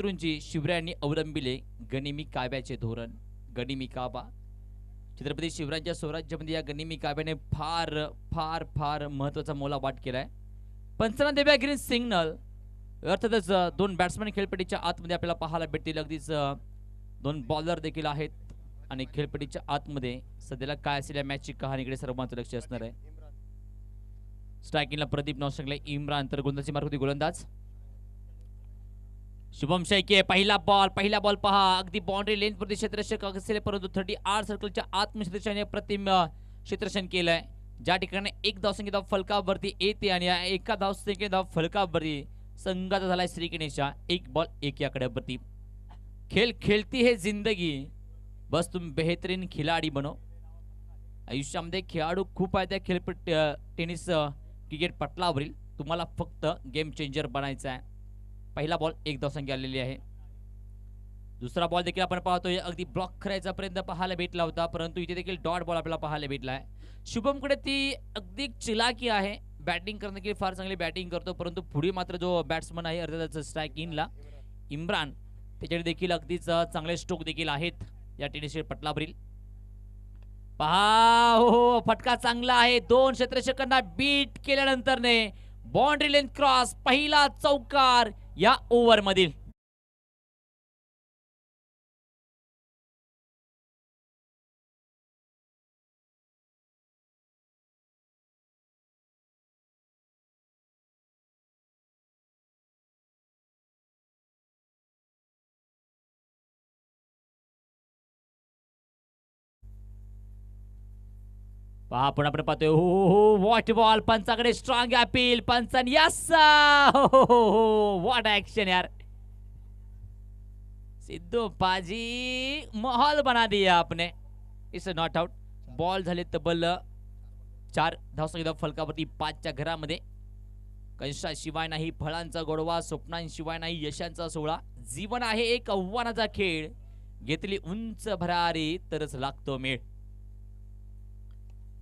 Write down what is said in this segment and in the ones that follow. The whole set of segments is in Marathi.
शत्रूंची शिवरायांनी अवलंबिले गनिमी काव्याचे धोरण. गनिमी काबा छत्रपती शिवरायांच्या स्वराज्यामध्ये या गनिमी काव्याने फार फार फार महत्वाचा मोलावाट केलाय. पंचांना देव्या ग्रीन सिग्नल अर्थातच दोन बॅट्समन खेळपट्टीच्या आतमध्ये आपल्याला पाहायला भेटतील. अगदीच दोन बॉलर देखील आहेत आणि खेळपट्टीच्या आतमध्ये सध्याला काय असेल या मॅचची कहाणीकडे सर्वांचं लक्ष असणार आहे. स्ट्रायकिंगला प्रदीप नौशंगले, इम्रान तर गोलंदाजी मार्ग होती गोलंदाज शुभम शेळके. पहिला बॉल पहा अगदी बाउंड्री लेंथ प्रति क्षेत्ररक्षक असेल परंतु 38 सर्कलच्या आत्मक्षेत्ररक्षकाने प्रतिम क्षेत्ररक्षण केलंय. ज्या ठिकाणी एक धावसंख्या फलकावरती येते आणि या एका धावसंख्या फलकावरती संघाचा झालाय श्रीगणेशा. 1 बॉल 1 आकड्यावरती. खेल खेलती है जिंदगी, बस तुम बेहतरीन खिलाडी बनो. आयुष्यामध्ये खेळाडू खूप आहे त्या खेळपट्टी टेनिस क्रिकेट पटलावरील. तुम्हाला फक्त गेम चेंजर बनायचं आहे. पहिला बॉल 1 धावसंख्या आलेली आहे. दुसरा बॉल देखील आपण पाहतोय अगदी ब्लॉक करायचा प्रयत्न पाहायला भेटला होता परंतु इथे देखील डॉट बॉल आपल्याला पाहायला भेटला आहे. शुभमकडे ती अगदी चिलाकी आहे. बॅटिंग करण्याची फार चांगली बॅटिंग करतो परंतु पुढे मात्र जो बॅट्समन आहे अर्थातच स्ट्रायकिंगला इम्रान त्याच्याकडे देखील अगदीच चांगले स्ट्रोक देखील आहेत या टेनिस पटलावरील. पहा हो फटका चांगला आहे. 2 क्षेत्ररक्षकांना बीट केल्यानंतरने बाउंड्री लेंथ क्रॉस पहिला चौकार या ओव्हर मधील. पहा पुन्हा आपण पाहतोय हो हो हो व्हॉट बॉल. पंचाकडे स्ट्रॉंग अपील. पंचन यस हो हो हो व्हॉट ऍक्शन यार. सिद्धू पाजी माहौल बना दिया आपने. It's not out. बॉल झाले तब्बल 4 धावसंख्या फलकावरती 5च्या घरामध्ये. कंशाशिवाय नाही फळांचा गोडवा, स्वप्नांशिवाय नाही यशांचा सोहळा. जीवन आहे एक आव्हानाचा खेळ, घेतली उंच भरारी तरच लागतो मेळ.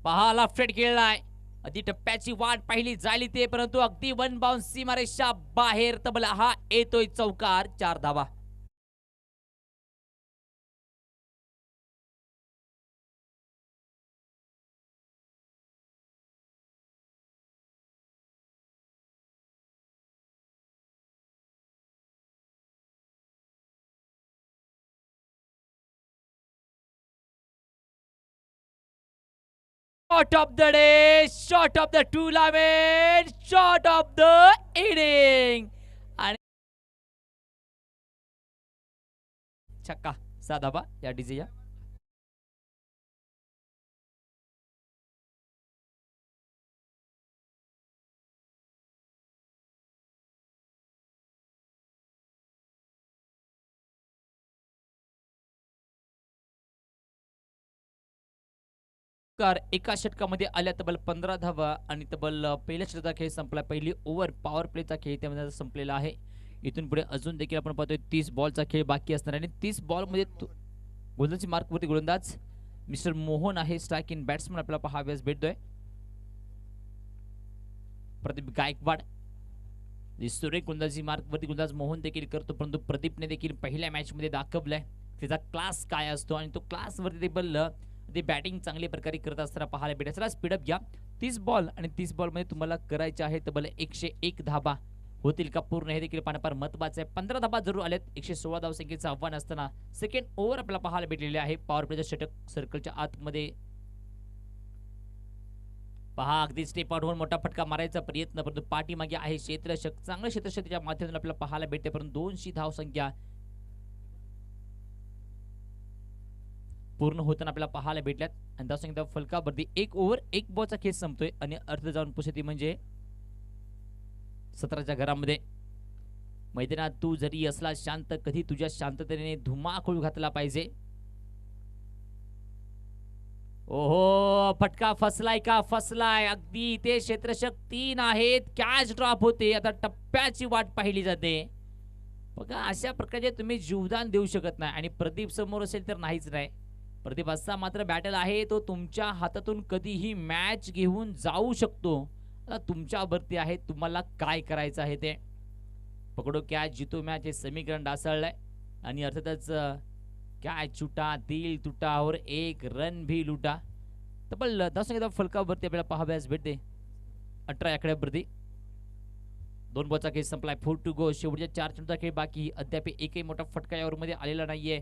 पहा लेफ्ट खेळलाय. अगदी टप्प्याची वाट पाहिली जायली ते परंतु अगदी 1 बाउन्स सीमारेषा बाहेर. तबला हा येतोय चौकार. 4 धावा. Shot of the day, shot of the tournament, shot of the inning. आणि छक्का 6 धावा या डीजेया. एका षटकामध्ये आल्या तब्बल 15 धावा आणि तब्बल पहिल्या षटकाचा खेळ संपला. पहिली ओव्हर पॉवर प्लेचा खेळ त्यामध्ये संपलेला आहे. इथून पुढे अजून देखील आपण पाहतोय 30 बॉलचा खेळ बाकी असणार आणि 30 बॉल मध्ये गोलंदाजी मार्कवरती गोलंदाज मिस्टर मोहन आहे. स्ट्रायकिंग बॅट्समन आपल्याला पाहाव्यास भेटतोय. प्रदीप गायकवाड सुरेख गोलंदाजी मार्कवरती गोलंदाज मोहन देखील करतो परंतु प्रदीपने देखील पहिल्या मॅच मध्ये दाखवलाय त्याचा क्लास काय असतो आणि तो क्लास वरती ते बॅटिंग चांगल्या प्रकारे करत असताना पाहायला भेटेल. चला स्पीडअप घ्या. 30 बॉल आणि 30 बॉल मध्ये तुम्हाला करायचे आहे तब्बल 101 धाबा होतील का पूर्ण हे देखील पाहणं फार महत्वाचं आहे. 15 धाबा जरूर आलेत. 116 धावसंख्येचं आव्हान असताना सेकंड ओव्हर आपल्याला पाहायला भेटलेले आहे. पॉवर प्लेच्या षटक सर्कलच्या आतमध्ये पहा अगदी स्टेप आउट होऊन मोठा फटका मारायचा प्रयत्न परंतु पाठीमागे आहे क्षेत्ररक्षक. चांगलं क्षेत्ररक्षकाच्या माध्यमातून आपल्याला पाहायला भेटते परंतु 200 धावसंख्या पूर्ण होताना आपल्याला पाहायला भेटल्यात आणि धावसंख्या फलकावरती 1 ओव्हर 1 बॉलचा खेळ संपतोय आणि अर्थ जाऊन पुसती म्हणजे 17च्या घरामध्ये. मैदानात तू जरी असला शांत कधी तुझ्या शांततेने धुमाकूळ घातला पाहिजे. ओहो फटका फसलाय का फसलाय. अगदी ते क्षेत्ररक्षक 3 आहेत. कॅच ड्रॉप होते. आता टप्प्याची वाट पाहिली जाते. बघा अशा प्रकारे तुम्ही जीवदान देऊ शकत नाही आणि प्रदीप समोर असेल तर नाहीच नाही. प्रदीप असा मात्र बॅटल आहे तो तुमच्या हातातून कधीही मॅच घेऊन जाऊ शकतो. आता तुमच्यावरती आहे तुम्हाला काय करायचं आहे ते. पकडो कॅच जितो मॅच हे समीकरण ढासळलंय आणि अर्थातच कॅच छुटा दिल तुटा और एक रन भी लुटा. तब्बल 10 फलकावरती आपल्याला पाहाव्यास भेटते 18 आकड्यावरती. 2 बॉलचा खेळ संपलाय. 4 टू गो. शेवटच्या 4 चेंडूचा खेळ बाकी. अद्याप एकही मोठा फटका या ओव्हरमध्ये आलेला नाहीये.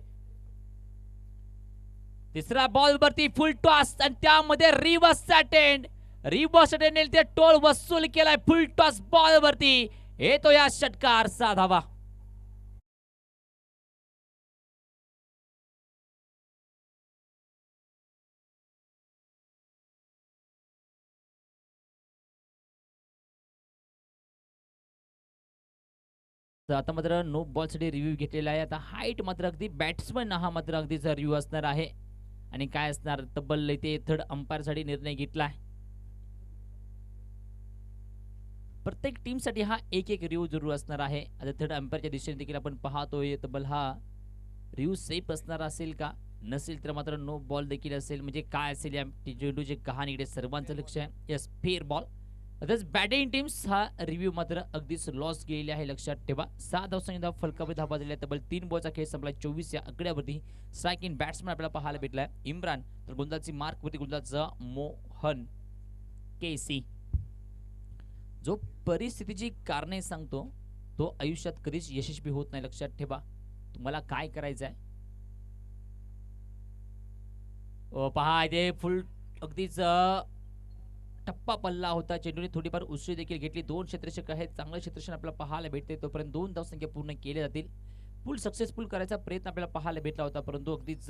तिसरा बॉल वरती फुल टॉस आणि त्यामध्ये रिव्हर्स अटेंड ते टोल वसूल केलाय. फुल टॉस बॉल वरती येतो या षटकार 6 धावा. आता मात्र नो बॉल साठी रिव्ह्यू घेतलेला आहे. आता हाईट मात्र अगदी बॅट्समन हा मात्र अगदीचा रिव्ह्यू असणार आहे. आणि काय असणार तब्बल इथे थर्ड अंपायर साठी निर्णय घेतलाय. प्रत्येक टीम साठी हा एक रिव्ह्यू जरूर असणार आहे. आता थर्ड अंपायरच्या दिशेने देखील आपण पाहतोय तब्बल हा रिव्ह्यू सेफ असणार असेल का नसेल तर मात्र नो बॉल देखील असेल. म्हणजे काय असेल या चेंडूची कहाणी इकडे सर्वांचं लक्ष आहे. Yes fair ball. Batting teams हा रिव्ह्यू मात्र अगदीच लॉस गेलेली आहे लक्षात ठेवा. 6 धावसंख्या फलकामध्ये धावा दिल्या. तब्बल 3 बॉलचा खेळ संपला. 24 या आकड्यावरती स्ट्राईक इन बॅट्समन आपल्याला पाहायला भेटलाय इम्रान. तर गोलंदाजी मार्क वरती गोलंदाज मोहन केसी. जो परिस्थितीची कारणे सांगतो तो आयुष्यात कधीच यशस्वी होत नाही लक्षात ठेवा. तुम्हाला काय करायचंय पहा इथे फुल अगदीच टप्पा पल्ला होता. चेंडूने थोडीफार उसळी देखील घेतली. 2 क्षेत्ररक्षक आहेत. चांगलं क्षेत्ररक्षण आपल्याला पाहायला भेटते. तोपर्यंत 2 धावसंख्या पूर्ण केले जातील. फुल सक्सेसफुल करायचा प्रयत्न आपल्याला पाहायला भेटला होता परंतु अगदीच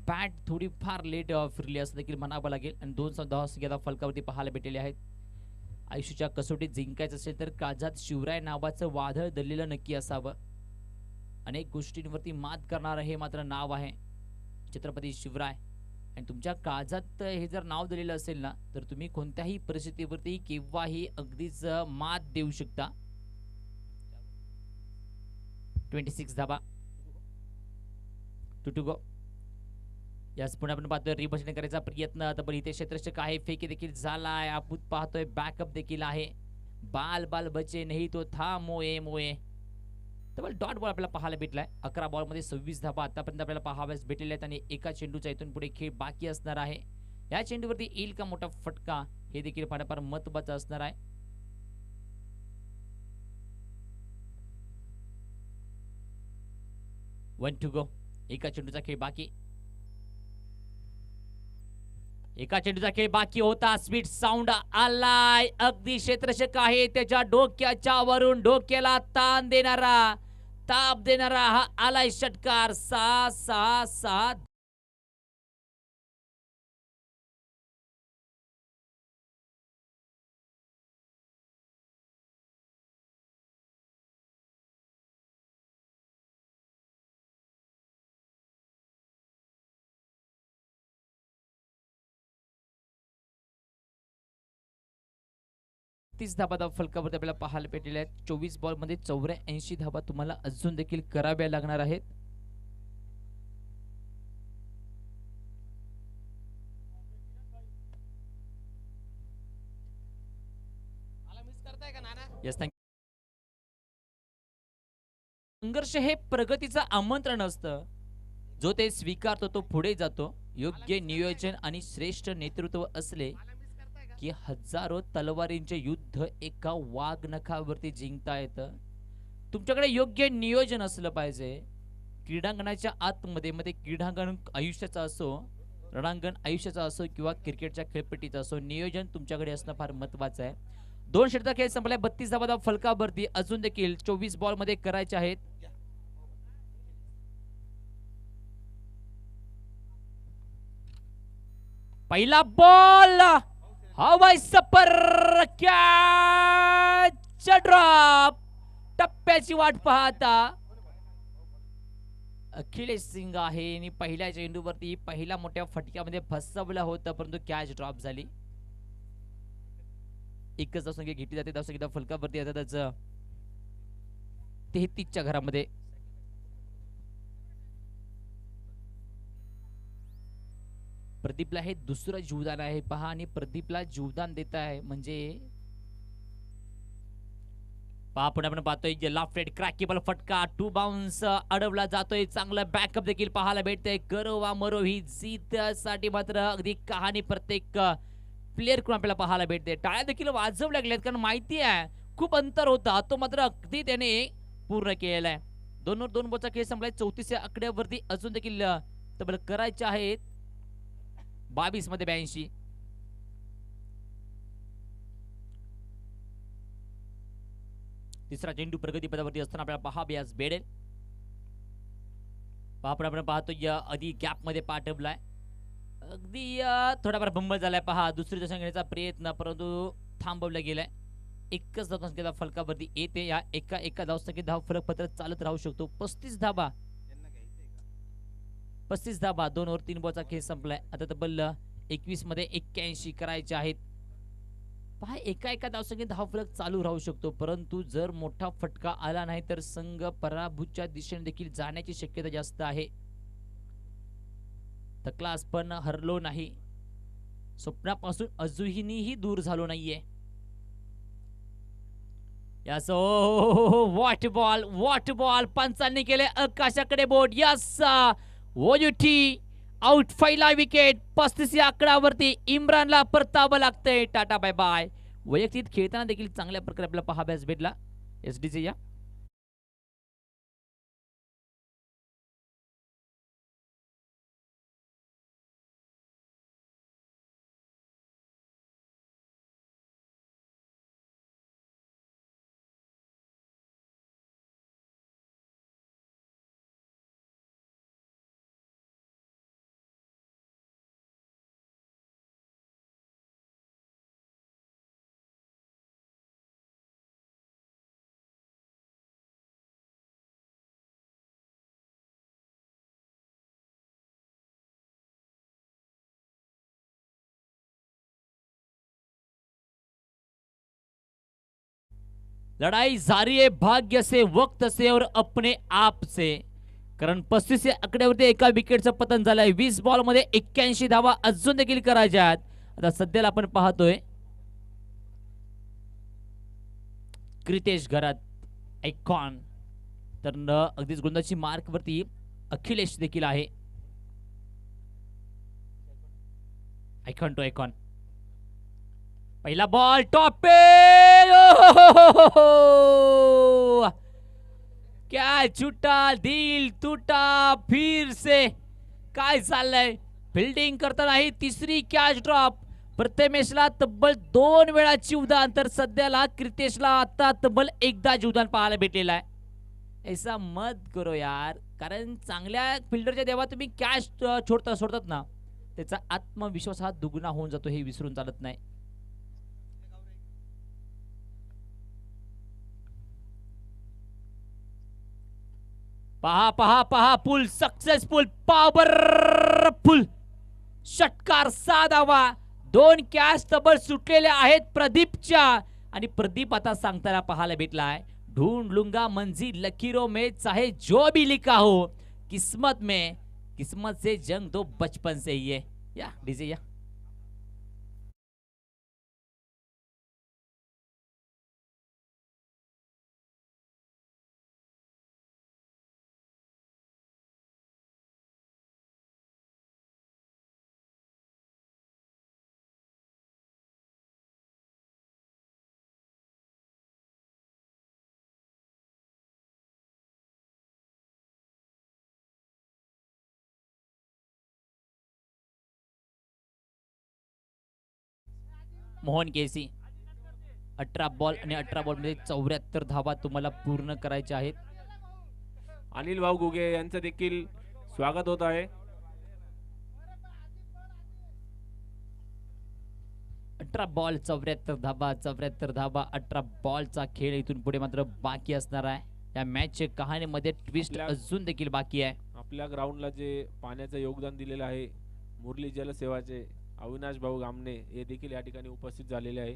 बॅट थोडी फार लेट फिरली असं देखील म्हणावं लागेल. आणि 2 धावसंख्या फलकावरती पाहायला भेटलेले आहेत. आयुष्याच्या कसोटीत जिंकायचं असेल तर काळजात शिवराय नावाचं वादळ दडलेलं नक्की असावं. अनेक गोष्टींवरती मात करणारं हे मात्र नाव आहे छत्रपती शिवराय. आणि तुमच्या काळजात हे जर नाव दिलेलं असेल ना तर तुम्ही कोणत्याही परिस्थितीवरती केव्हाही अगदीच मात देऊ शकता. 26 धावा. 2 टू गो. याच पुढे आपण पाहतोय रिबशने करायचा प्रयत्न. तर इथे क्षेत्ररक्षक आहे. फेकी देखील झालाय. आपण पाहतोय बॅकअप देखील आहे. बाल बाल बचे नाही तो था मोये मोये. तर डॉट बॉल आपल्याला पाहायला भेटलाय. 11 बॉल मध्ये 26 धावा आतापर्यंत आपल्याला पाहाव्यास भेटलेल्या आहेत. आणि एका चेंडूचा इथून पुढे खेळ बाकी असणार आहे. या चेंडूवरती येईल का मोठा फटका हे देखील फार महत्त्वाचं असणार आहे. One to go. एका चेंडूचा खेळ बाकी. एका चेंडूचा खेळ बाकी होता. स्पीड साऊंड आलाय. अगदी क्षेत्ररक्षक आहे त्याच्या डोक्याच्या वरून डोक्याला ताण देणारा ताप देणारा हा आलाय षटकार. 6-6-6. धाबा फलकावरती आपल्याला पाहायला भेटलेले आहेत. 24 बॉल मध्ये 84 धाबा तुम्हाला अजून देखील कराव्या लागणार आहेत. संघर्ष हे प्रगतीचं आमंत्रण असतं. जो ते स्वीकारतो तो पुढे जातो. योग्य नियोजन आणि श्रेष्ठ नेतृत्व असले की हजारो तलवारींचे युद्ध एका वाघनखावरती जिंकता येतं. तुमच्याकडे योग्य नियोजन असलं पाहिजे. क्रीडांगणाच्या आतमध्ये मध्ये क्रीडांगण आयुष्याचा असो रणांगण आयुष्याचा असो किंवा क्रिकेटच्या खेळपट्टीचा असो नियोजन तुमच्याकडे असणं फार महत्त्वाचं आहे. 2 षटका खेळ संपलाय. 32 धावा फलकावरती अजून देखील 24 बॉल मध्ये करायचे आहेत. पहिला बॉल हवाई सपर कॅच ड्रॉप. टप्प्याची वाट पाहता अखिलेश सिंग आहे आणि पहिल्या चेंडूवरती पहिल्या मोठ्या फटक्यामध्ये फसवलं होतं परंतु कॅच ड्रॉप झाली. एकच धावसंख्या घेतली जाते. धावसंख्या फलकावरती येतातच 33च्या घरामध्ये. प्रदीपला हे दुसरं जीवदान आहे पहा. आणि प्रदीपला जीवदान देत आहे म्हणजे पहा पुढे आपण पाहतोय लेफ्ट राईट क्रॅकेबल फटका 2 बाउन्स अडवला जातोय. चांगला बॅकअप देखील पाहायला भेटतंय. करो वा मरो ही जीतसाठी मात्र अगदी कहाणी प्रत्येक प्लेअर कडून आपल्याला पाहायला भेटते. टाळ्या देखील वाजवल्या गेल्यात कारण माहिती आहे खूप अंतर होता तो मात्र अगदी त्याने पूर्ण केलेला आहे. 2-2 बॉलचा खेळ संपलाय. 34 आकड्यावरती अजून देखील तब्बल करायचे आहेत 22 मध्ये 82. तिसरा चेंडू प्रगतीपदावरती असताना आपल्याला पहाव्यास भेटेल. आपण आपण पाहतो या आधी गॅप मध्ये पाठवलाय. अगदी थोडाफार बंबल झालाय. पहा दुसरी दशा घेण्याचा प्रयत्न परंतु थांबवला गेलाय. एकच धावसंख्येचा फलकावरती येते. या एका धावसंख्येत धाव फलक पत्र चालत राहू शकतो. 35 धाबा 2 ओव्हर 3 बॉलचा खेळ संपलाय. आता तब्बल 21 मध्ये 81 करायचे आहेत. पहा एका धावसंख्येत धाव फलक चालू राहू शकतो परंतु जर मोठा फटका आला नाही तर संघ पराभूतच्या दिशेने देखील जाण्याची शक्यता जास्त आहे. तकलास पण हरलो नाही. स्वप्नापासून अजूनही दूर झालो नाहीये. यस वॉट बॉल पंचांनी केले आकाशाकडे बोट. Yes O U T out. पहिला विकेट 35 या आकड्यावरती इम्रानला परतावं लागतंय. टाटा बाय बाय. वैयक्तिक खेळताना देखील चांगल्या प्रकारे आपल्याला पाहाव्यास भेटला एसडीचे या लड़ाई जारी है. भाग्य से वक्त से और अपने आप से. कारण 35 या आकड्यावरती एका विकेटचं पतन झालंय. 20 बॉल मध्ये 81 धावा अजून देखील करायच्या आहेत. आता सध्याला आपण पाहतोय क्रितेश घरात आयकॉन तर अगदीच गोलंदाजी मार्क वरती अखिलेश देखील आहे. Icon to icon. पहिला बॉल टॉप पे. क्या छूटा दिल टूटा फिर से. काय चाललंय. फिल्डिंग करताना ही तिसरी कॅच ड्रॉप. प्रथमेशला तब्बल 2 वेळा जीवदान तर सध्याला क्रितेशला आता तब्बल एकदा जीवदान पाहायला भेटलेला आहे. ऐसा मत करो यार. कारण चांगल्या फिल्डरच्या देवा तुम्ही कॅच सोडतात ना त्याचा आत्मविश्वास हा दुगुना होऊन जातो. हे विसरून चालत नाही. पहा पहा पहा पुल सक्सेसफुल पॉवरफुल षटकार साधावा. 2 कॅच तब्बल सुटलेल्या आहेत प्रदीपच्या आणि प्रदीप आता सांगताना पाहायला भेटलाय ढूंढ लूंगा मंजिल लकीरों में चाहे जो भी लिखा हो किस्मत से जंग तो बचपन से ही है. या डीजे या मोहन केसी. 18 बॉल आणि 18 बॉल मध्ये 74 धावा तुम्हाला पूर्ण करायच्या आहेत. अनिल भाऊ गुगे यांचं देखील स्वागत होत आहे. 18 बॉल 74 धाबा 18 बॉलचा खेळ इथून पुढे मात्र बाकी असणार आहे. या मॅचच्या कहाणीमध्ये ट्विस्ट अजून देखील बाकी आहे. आपल्या ग्राउंडला जे पाण्याचं योगदान दिलेलं आहे मुरली जलसेवाचे अविनाश भाऊ गामने हे देखील या ठिकाणी उपस्थित झालेले आहे.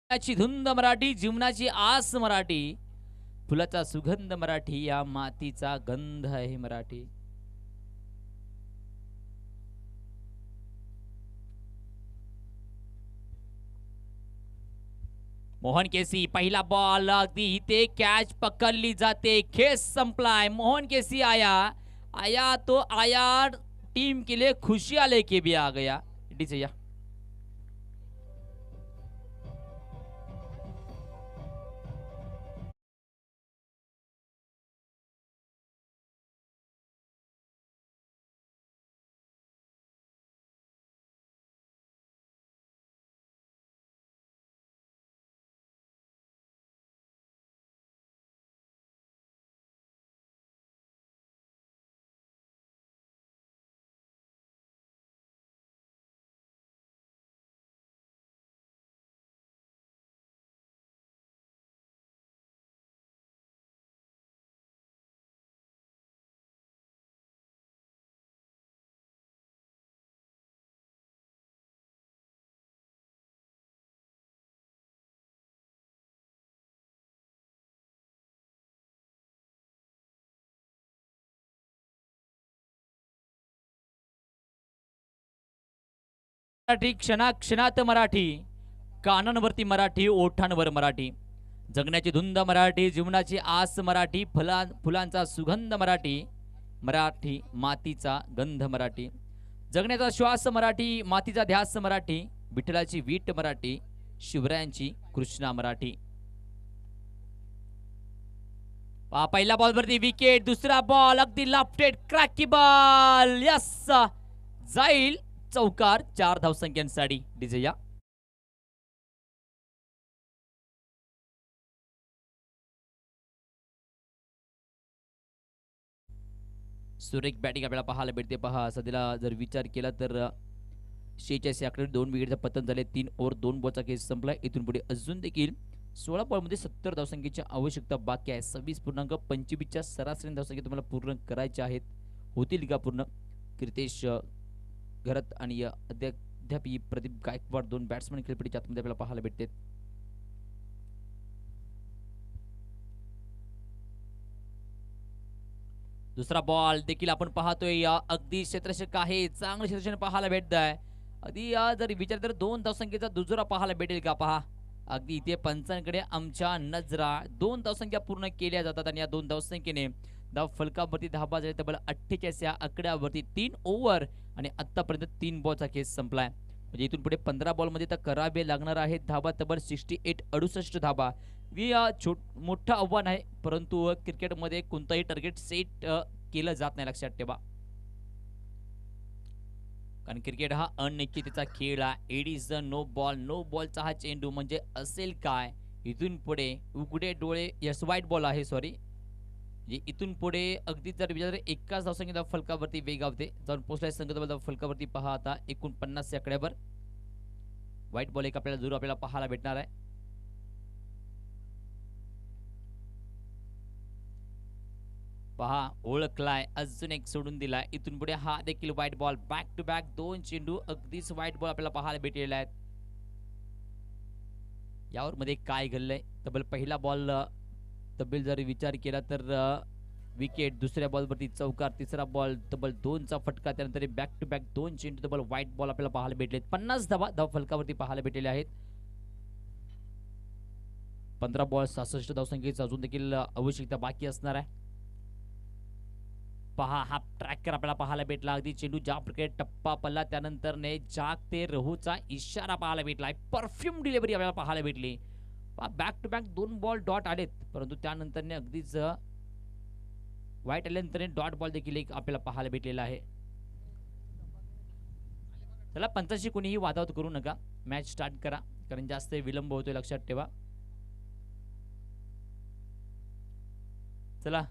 ची धुंद मराठी, जीवनाची आस मराठी, फुलाचा सुगंध मराठी, या मातीचा गंध आहे मराठी. मोहन केसी पहिला बॉल, अगदी इथे कॅच पकडली जाते, खेळ संपलाय. मोहन केसी आया, आया तो आया, टीम के लिए खुशी लेके भी आ गया. डीजे या. मराठी क्षणाक्षणात मराठी, कानांवरती मराठी, ओठांवर मराठी, जगण्याची धुंद मराठी, जीवनाची आस मराठी, फुलांचा सुगंध मराठी, मराठी मातीचा गंध मराठी, जगण्याचा श्वास मराठी, मातीचा ध्यास मराठी, विठ्ठलाची वीट मराठी, शिवरायांची कृष्णा मराठी. पहिला बॉल वरती विकेट, दुसरा बॉल अगदी लाफ्टेड क्रॅकी बॉल, यस, जाईल चौकार, 4 धावसंख्यांसाठी. डीजे या. सुरेख बॅटिंग आपल्याला पाहायला भेटते. पहा सध्याला जर विचार केला तर 46 आकडे 2 विकेटचा पतन झाले. 3 ओव्हर 2 बॉलचा केस संपलाय. इथून पुढे अजून देखील 16 बॉलमध्ये 70 धावसंख्येची आवश्यकता बाकी आहे. 26.25च्या सरासरी धावसंख्या तुम्हाला पूर्ण करायच्या आहेत. होतील का पूर्ण? कीर्तेश घरत आणि अद्याप प्रदीप गायकवाड 2 बॅट्समन खेळपट्टीच्या आतमध्ये आपल्याला पाहायला भेटते. दुसरा बॉल देखील आपण पाहतोय, अगदी क्षेत्ररक्षक आहे, चांगलं क्षेत्ररक्षण पाहायला भेटत आहे. अगदी जर विचार तर 2 धावसंख्येचा दुजोरा पाहायला भेटेल का? पहा अगदी इथे पंचांकडे आमच्या नजरा. 2 धावसंख्या पूर्ण केल्या जातात आणि या 2 धावसंख्येने धाव फलकावरती धाबा झाले तब्बल 48 या आकड्यावरती 3 ओव्हर आणि आतापर्यंत 3 बॉलचा केस संपलाय. म्हणजे इथून पुढे 15 बॉलमध्ये तर करावे लागणार आहेत धाबा तब्बल 68 धाबा. मोठं आव्हान आहे, परंतु क्रिकेटमध्ये कोणताही टार्गेट सेट केलं जात नाही, लक्षात ठेवा. कारण क्रिकेट हा अनिश्चिततेचा खेळ आहे. इट इज नो बॉलचा हा चेंडू म्हणजे असेल काय इथून पुढे? उघडे डोळे, यस व्हाईट बॉल आहे, सॉरी. इथून पुढे अगदी जर विचार एकाच धावसंख्येच्या फलकावरती वेगावते जाऊन पोहोचलाय संघ फलकावरती. पहा आता 49 आकड्यावर व्हाईट बॉल एक आपल्याला जरूर आपल्याला पाहायला भेटणार आहे. पहा ओळखलाय, अजून एक सोडून दिलाय. इथून पुढे हा देखील white ball. Back to back 2 चेंडू अगदीच व्हाईट बॉल आपल्याला पाहायला भेटलेला आहेत. यावर मध्ये काय घडलंय? तब्बल पहिला बॉल तब्बल जर विचार केला तर विकेट, दुसऱ्या बॉलवरती चौकार, तिसरा बॉल तब्बल 2चा फटका, त्यानंतर बॅक टू बॅक 2 चेंडू तब्बल व्हाईट बॉल आपल्याला पाहायला भेटले. 50 धाव फलकावरती पाहायला भेटलेले आहेत. 15 बॉल 66 धावसंख्येचा अजून देखील आवश्यकता बाकी असणार आहे. पहा हा ट्रॅकर आपल्याला पाहायला भेटला. अगदी चेंडू ज्या प्रकारे टप्पा पडला त्यानंतर जाग ते रहूचा इशारा पाहायला भेटला. परफ्यूम डिलिव्हरी आपल्याला पाहायला भेटली. Back to back 2 ball dot आलेत, परंतु त्यानंतर अगदीच व्हाईट आल्यानंतर डॉट बॉल देखील एक आपल्याला पाहायला भेटलेला आहे. चला पंचांशी कोणीही वादावत करू नका, मॅच स्टार्ट करा, कारण जास्त विलंब होतोय, लक्षात ठेवा. चला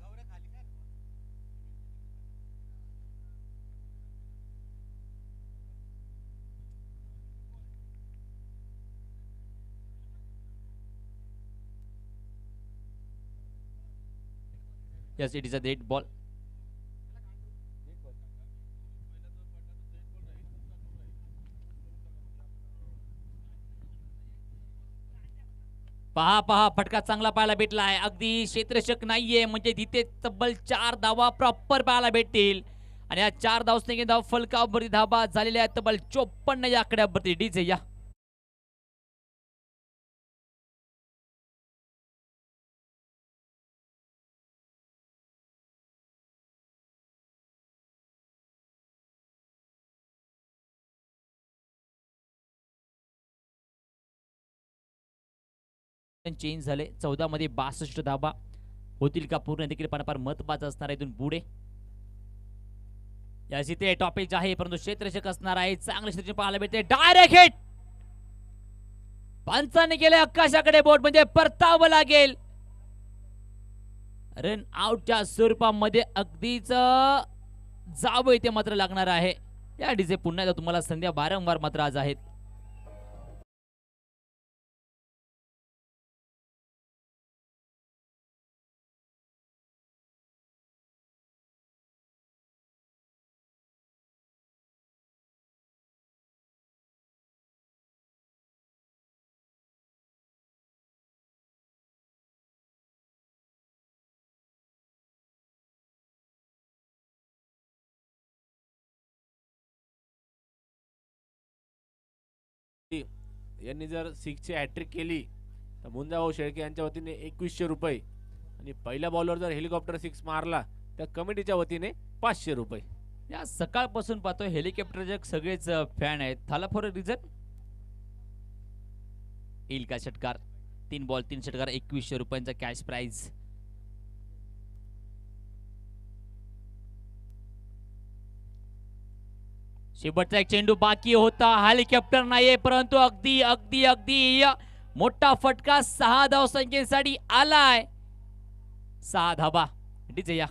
yes, it is a dead ball. पहा पहा फटका चांगला पाहायला भेटला आहे. अगदी क्षेत्ररक्षक नाहीये म्हणजे तिथे तब्बल 4 धावा प्रॉपर पाहायला भेटतील आणि या 4 धावसंख्ये धाव फलकावरती धाबा झालेल्या आहेत तब्बल 54 या आकड्यावरती. डीजे या चेंज झाले. 14 मध्ये 62 धाबा होतील का पूर्ण देखील पार महत्वाचं असणार आहे इथून पुढे. याची ते टॉपिक आहे परंतु क्षेत्ररक्षक असणार आहे. चांगले क्षेत्ररक्षण पाहायला भेटते. डायरेक्ट हिट पंचाने गेले आकाशाकडे बोट म्हणजे परतावं लागेल. रन आउटच्या स्वरूपामध्ये अगदीच जावं इथे मात्र लागणार आहे. या डीजे पुन्हा एकदा तुम्हाला संध्या वारंवार मात्र आज आहेत. यांनी जर 6 ची हॅट्रिक केली तर मुंजाभाऊ शेळके यांच्या वतीने 2100 रुपये आणि पहिल्या बॉलवर जर हेलिकॉप्टर 6 मारला तर कमिटीच्या वतीने 500 रुपये. या सकाळपासून पाहतोय हेलिकॉप्टरचे सगळेच फॅन आहेत. थाला फॉर रिझन येईल का षटकार. 3 बॉल 3 षटकार 2100 रुपयांचा कॅश प्राइज. शेवटचा एक चेंडू बाकी होता. हेलिकॉप्टर नाहीये परंतु अगदी अगदी अगदी मोठा फटका 6 धावसंख्येसाठी आलाय. 6 धाबा. डीजे या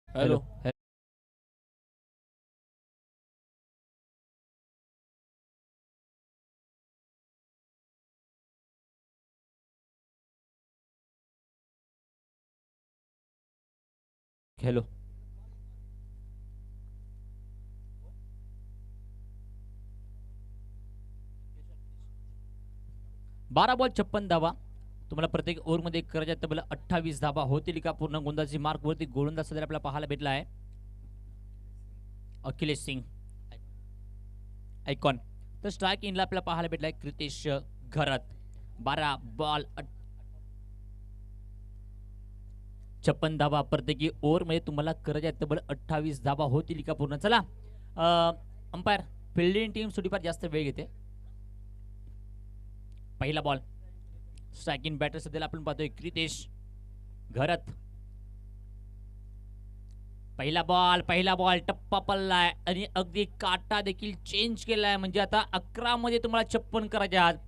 हॅलो. हॅलो. 12 बॉल 56 धावा तुम्हाला प्रत्येक ओव्हरमध्ये करायच्या तब्बल 28 धाबा होतील का पूर्ण गोलंदाजी मार्क वरती गोलंदाज सध्या आपल्याला पाहायला भेटला आहे. अखिलेश सिंग आयकॉन. तर स्ट्राईक इनला आपल्याला पाहायला भेटलाय कृतेश घरत. 12 बॉल 56 धाबा प्रत्येकी ओव्हरमध्ये तुम्हाला करायच्या तब्बल 28 धाबा होतील का पूर्ण. चला अंपायर फिल्डिंग टीम सुटीपार जास्त वेळ घेते. पहिला बॉल स्ट्राइकिंग बॅटर सध्याला आपण पाहतोय कृतेश घरत. पहिला बॉल टप्पा पडलाय आणि अगदी काटा देखील चेंज केलाय म्हणजे आता 11 मध्ये तुम्हाला 56 करायचे आहेत.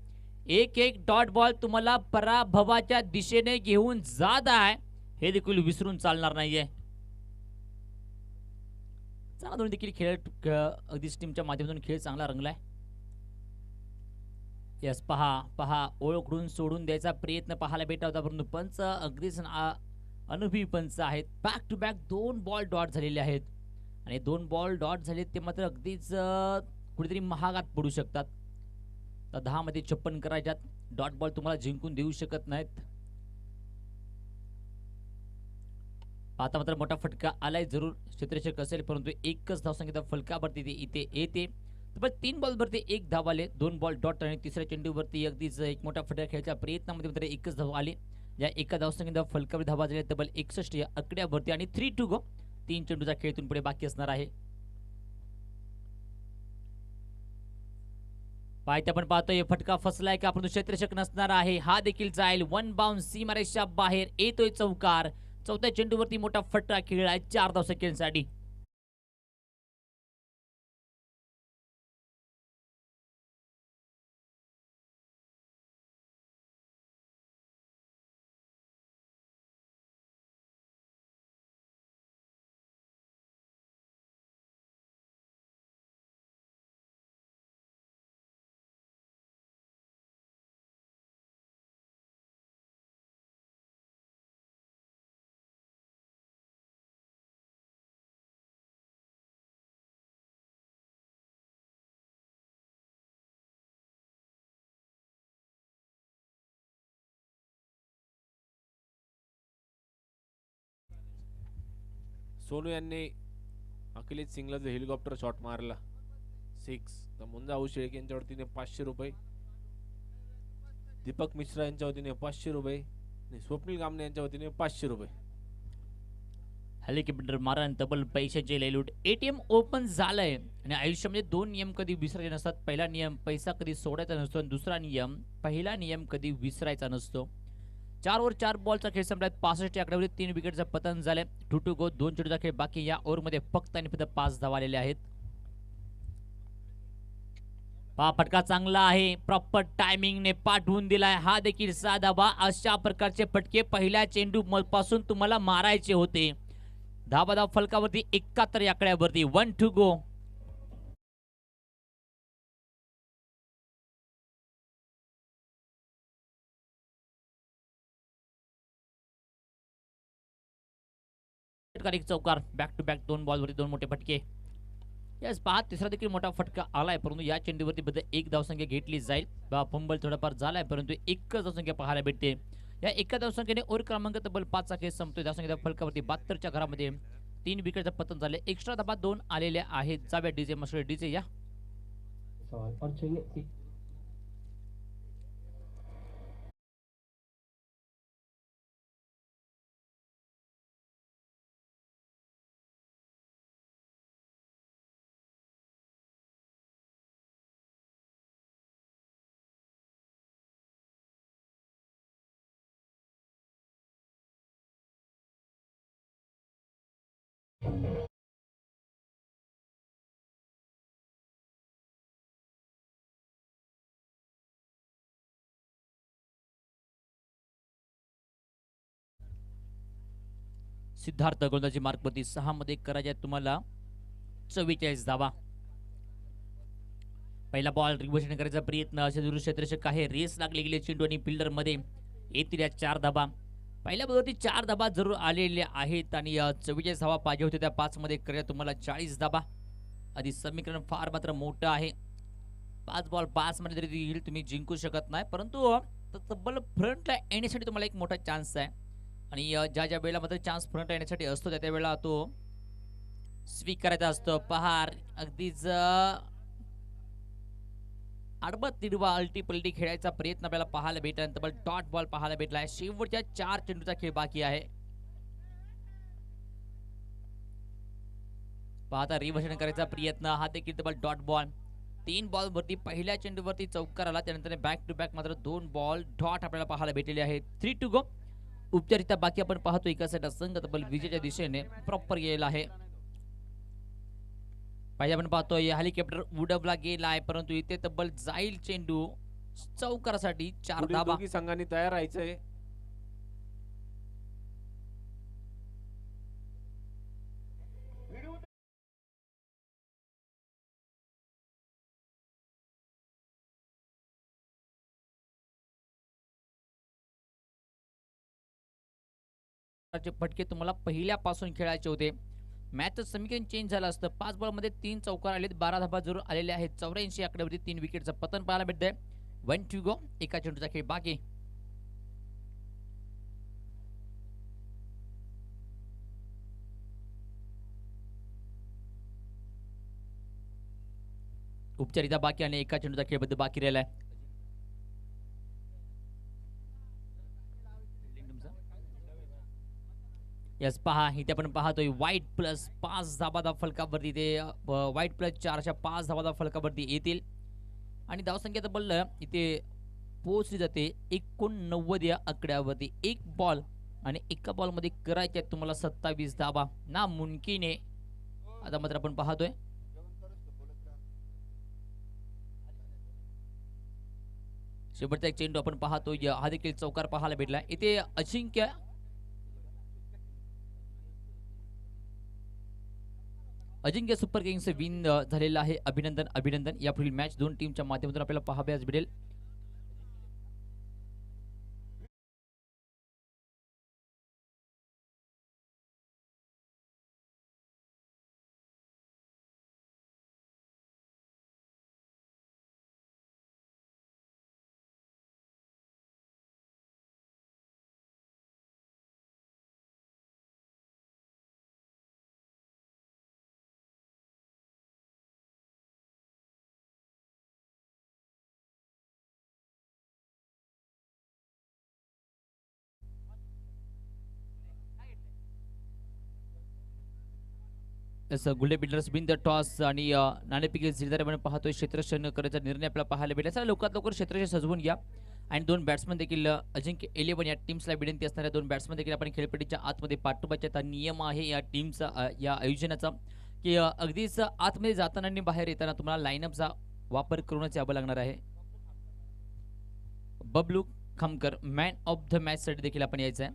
एक एक डॉट बॉल तुम्हाला पराभवाच्या दिशेने घेऊन जात आहे हे देखील विसरून चालणार नाहीये. चांगला दोन्ही देखील खेळ अगदी टीमच्या माध्यमातून खेळ चांगला रंगलाय. यस पहा ओळखून सोडून द्यायचा प्रयत्न पाहायला भेटला होता परंतु पंच अगदीच अनुभवी पंच आहेत. Back to back 2 ball dot झालेले आहेत आणि 2 बॉल डॉट झाले ते मात्र अगदीच कुठेतरी महागात पडू शकतात. तर 10 मध्ये 56 करायच्यात. डॉट बॉल तुम्हाला जिंकून देऊ शकत नाहीत. आता मात्र मोठा फटका आलाय जरूर क्षेत्ररक्षक असेल परंतु एकच धावसंख्येचा फलकावरती इथे येते. तर 3 बॉलवरती 1 धाव आले. 2 बॉल डॉट आणि तिसऱ्या चेंडूवरती अगदीच एक मोठा फटका खेळायच्या प्रयत्नामध्ये मात्र एकच धाव आली. या एका धावसंख्येचा फलकावर धावा झाल्या तब्बल 61 या आकड्यावरती आणि 3 टू गो. 3 चेंडूचा खेळ इथून पुढे बाकी असणार आहे. पायथ्या पण पाहतोय फटका फसलाय का परंतु क्षेत्ररक्षक नसणार आहे. हा देखील जाईल 1 बाउन्स सीमारेषा बाहेर येतोय चौकार. चौथ्या चेंडूवरती मोठा फटका खेळलाय 4 धावसंख्येसाठी. सोनू यांनी अखिलेश सिंगला जो हेलिकॉप्टर शॉट मारला 6, तर मुंजाभाऊ शेळके यांच्या वतीने 500 रुपये, दीपक मिश्रा यांच्या वतीने 500 रुपये आणि स्वप्नील गामणे यांच्या वतीने 500 रुपये. हेलिकॉप्टर मारा तब्बल पैशाचे लूट. एटीएम ओपन झालंय आणि आयुष्यामध्ये 2 नियम कधी विसरायचे नसतात. पहिला नियम पैसा कधी सोडायचा नसतो आणि दुसरा नियम पहिला नियम कधी विसरायचा नसतो. 4 ओव्हर 4 बॉलचा खेळ संपलाय. 65 आकड्यावरील 3 विकेटचं पतन झालंय. 2 to go 2 चेंडूचा खेळ बाकी. या ओव्हरमध्ये फक्त आणि फक्त 5 धावा आलेल्या आहेत. फटका चांगला आहे, प्रॉपर टायमिंगने पाठवून दिलाय. हा देखील 6 धावा. अशा प्रकारचे फटके पहिल्या चेंडू पासून तुम्हाला मारायचे होते. धाव फलकावरती 71 आकड्यावरती. 1 to go. चौकार. बॅक टू बॅक 2 बॉलवरती 2 मोठे फटके. यस पहा, तिसरा देखील मोठा फटका आलाय, परंतु या चेंडूवरती बद्दल 1 धावसंख्या घेतली जाईल. फंबल थोडाफार झालाय, परंतु एकच धावसंख्या पाहायला भेटते. या एका धावसंख्येने ओव्हर क्रमांक तब्बल 5 चा खेळ संपतोय. धावसंख्या फलकावरती 72 च्या घरामध्ये 3 विकेटचं पतन झाले. एक्स्ट्रा धाबा 2 आलेल्या आहेत. जाव्या डीजे मस्टर डीजे या. और चाहिए सिद्धार्थ गोलंदाजी मार्कवरती 6 मध्ये करायचे तुम्हाला 44 धावा. पहिला बॉल रिव्हर्स करायचा प्रयत्न. असे क्षेत्ररक्षक आहे. रेस लागली गेली चेंडू आणि फिल्डर मध्ये येतील या 4 धावा. पहिल्या बॉलवरती 4 धावा जरूर आलेल्या आहेत आणि 44 धावा पाहिजे होते. त्या 5 मध्ये करायला तुम्हाला 40 धावा. आधी समीकरण फार मात्र मोठं आहे. 5 बॉल 5 मध्ये तरी तुम्ही जिंकू शकत नाही, परंतु तब्बल फ्रंटला येण्यासाठी तुम्हाला एक मोठा चान्स आहे. आणि ज्या ज्या वेळेला मात्र चान्स फ्रंट येण्यासाठी असतो त्या वेळेला तो स्वीकारायचा असतो. पहार अगदीच आडबत तिडवा अल्टी पलटी खेळायचा प्रयत्न आपल्याला पाहायला भेटला. तब्बल डॉट बॉल पाहायला भेटलाय. शेवटच्या 4 चेंडूचा खेळ बाकी आहे. पाहता रिव्हर्सन करायचा प्रयत्न. हा देखील तब्बल डॉट बॉल. 3 बॉल वरती पहिल्या चेंडूवरती चौकार आला. त्यानंतर बॅक टू बॅक मात्र 2 बॉल डॉट आपल्याला पाहायला भेटलेले आहेत. 3 to go. उपचारिता बाकी आपण पाहतो. एका साईडला संघ तब्बल विजेच्या दिशेने प्रॉपर गेलेला आहे. पाहिजे आपण पाहतोय हेलिकॉप्टर उडवला गेलाय, परंतु इथे तब्बल जाईल चेंडू चौकारासाठी 4 धावा. दोघी संघांनी तयार राहायचंय. फटके तुम्हाला पहिल्यापासून खेळायचे होते. मॅच समीकरण चेंज झालं असतं. 5 बॉल मध्ये 3 चौकार आलेत. 12 धावा जरूर आलेले आहेत. 84 आकड्यावरती 3 विकेटचं पतन पाहायला भेटतंय. 1 to go. एका चेंडूचा खेळ बाकी. उपचारिता बाकी आणि एका चेंडूचा खेळ बद्दल बाकी राहिलाय. यस पहा, इथे आपण पाहतोय व्हाईट प्लस 5 धाबादा फलकावरती ते व्हाईट प्लस 4 अशा 5 धाबादा फलकावरती येतील आणि धावसंख्या तब्बल इथे पोहोचली जाते 89 या आकड्यावरती. 1 बॉल आणि एका बॉल मध्ये करायचे तुम्हाला 27 धाबा. ना मुमकिन आहे. आता मात्र आपण पाहतोय शेवटचा एक चेंडू आपण पाहतोय. हा देखील चौकार पाहायला भेटला. इथे अजिंक्य सुपर किंग्स विन झालेला आहे. अभिनंदन अभिनंदन. यापुढील मॅच 2 टीमच्या माध्यमातून आपल्याला पाहाव्यास भेटेल. गुल्डे बिल्डर्स बिन द टॉस आणि नाणेफेकी जिरदार आपण पाहतोय क्षेत्ररक्षण करायचा निर्णय आपल्याला पाहायला भेटला. चला लवकरात लवकर क्षेत्ररक्षण सजवून घ्या आणि दोन बॅट्समन देखील अजिंक्य 11 या टीम्सला विनंती असणाऱ्या दोन बॅट्समन देखील आपण खेळपट्टीच्या आतमध्ये पाठोपाठ नियम आहे या टीमचा या आयोजनाचा की अगदीच आतमध्ये जाताना आणि बाहेर येताना तुम्हाला लाईनअपचा वापर करूनच यावं लागणार आहे. Bablu Khamkar man of the match साठी देखील आपण यायचं आहे.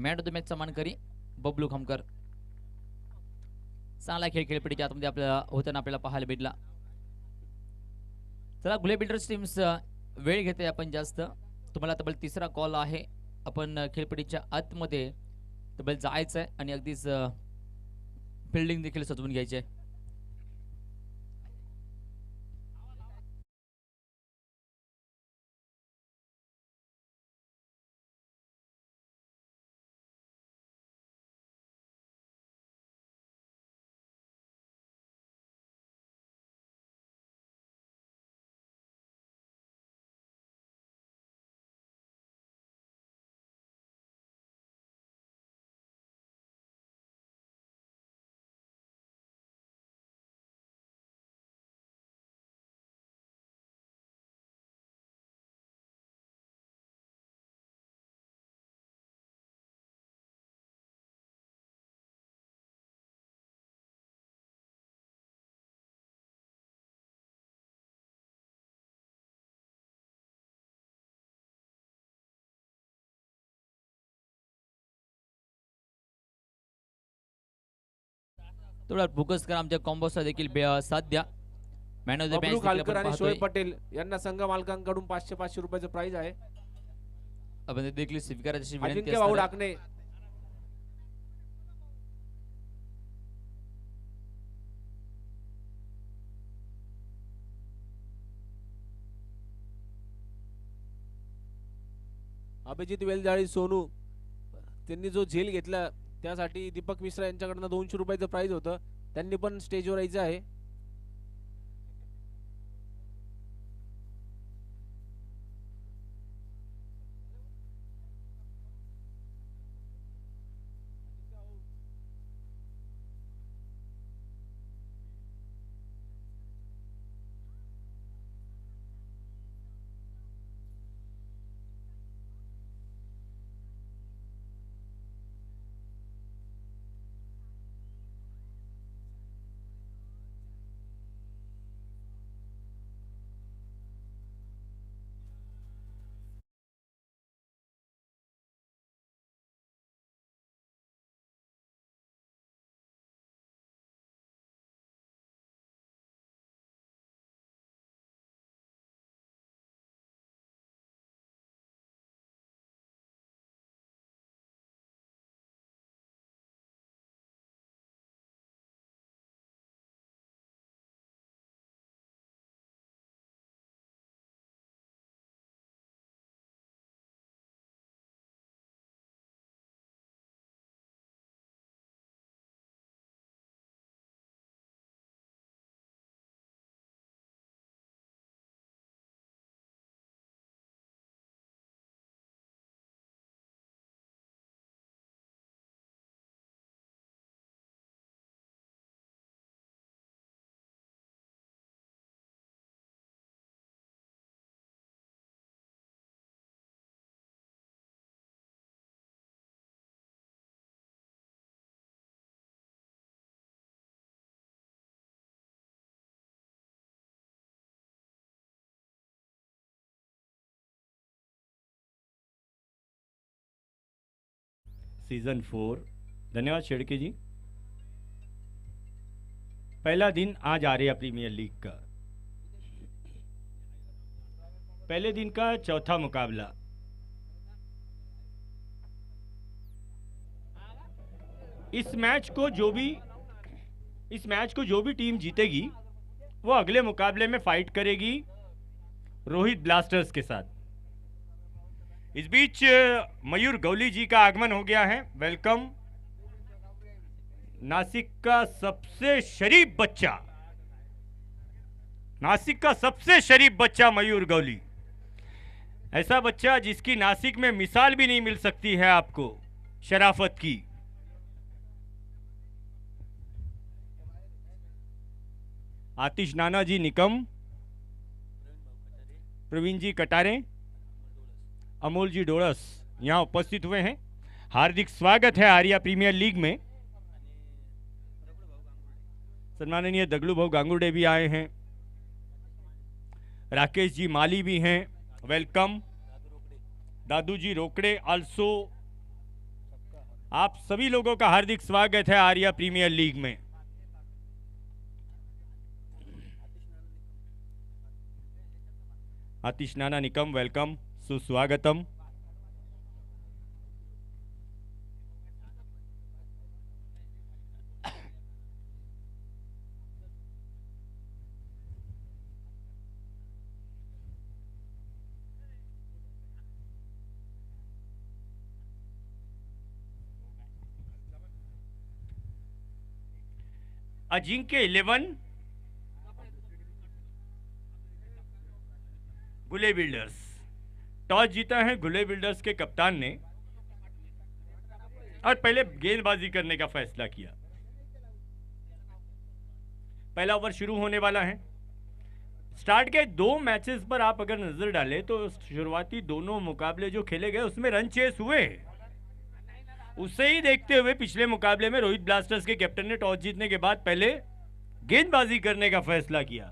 मॅन ऑफ द मॅचचा मानकरी बबलू खामकर. चांगला खेळपट्टीच्या आतमध्ये आपल्याला होताना आपल्याला पाहायला भेटला. चला गुले बिल्डर्स टीम्स वेळ घेते आपण जास्त. तुम्हाला तब्बल तिसरा कॉल आहे. आपण खेळपट्टीच्या आतमध्ये तब्बल जायचं आहे आणि अगदीच फिल्डिंग देखील सजवून घ्यायची आहे. थोडा फोकस करा आमच्या कॉम्बोसला देखील साथ द्या. Man of the Bablu match Khalkar आणि शोएब पटेल यांना संघ मालकांकडून 500 रुपयाचं प्राइज आहे. आपण ते देखील स्वीकारायची विनंती अजिंक्य भाऊ असणार आहे. डाकणे अभिजित वेलजाळी सोनू त्यांनी जो झेल घेतला त्यासाठी दीपक मिश्रा यांच्याकडनं 200 रुपयाचं प्राइज होतं. त्यांनी पण स्टेजवर यायचं आहे. सीजन 4। धन्यवाद शेड़के जी। पहला दिन आज आ रहा प्रीमियर लीग का। पहले दिन का चौथा मुकाबला इस मैच को जो भी टीम जीतेगी वो अगले मुकाबले में फाइट करेगी रोहित ब्लास्टर्स के साथ। इस बीच मयूर गौली जी का आगमन हो गया है। वेलकम। नासिक का सबसे शरीफ बच्चा मयूर गौली, ऐसा बच्चा जिसकी नासिक में मिसाल भी नहीं मिल सकती है आपको शराफत की। आतिश नाना जी निकम, प्रवीण जी कटारे, अमोल जी डोळस यहाँ उपस्थित हुए हैं। हार्दिक स्वागत है आर्या प्रीमियर लीग में। सम्माननीय दगलू भाऊ गांगुर्डे भी आए हैं, राकेश जी माली भी हैं, वेलकम। दादू जी रोकड़े आल्सो, आप सभी लोगों का हार्दिक स्वागत है आर्या प्रीमियर लीग में। आतिश नाना निकम वेलकम, सुस्वागतम। अजिंक्य 11 गुले बिल्डर्स। टॉस जीता है गुले बिल्डर्स के कप्तान ने और पहले गेंदबाजी करने का फैसला किया। पहला ओवर शुरू होने वाला है। स्टार्ट के 2 मैचेस पर आप अगर नजर डालें तो शुरुआती दोनों मुकाबले जो खेले गए उसमें रन चेस हुए। उसे ही देखते हुए पिछले मुकाबले में रोहित ब्लास्टर्स के कैप्टन ने टॉस जीतने के बाद पहले गेंदबाजी करने का फैसला किया।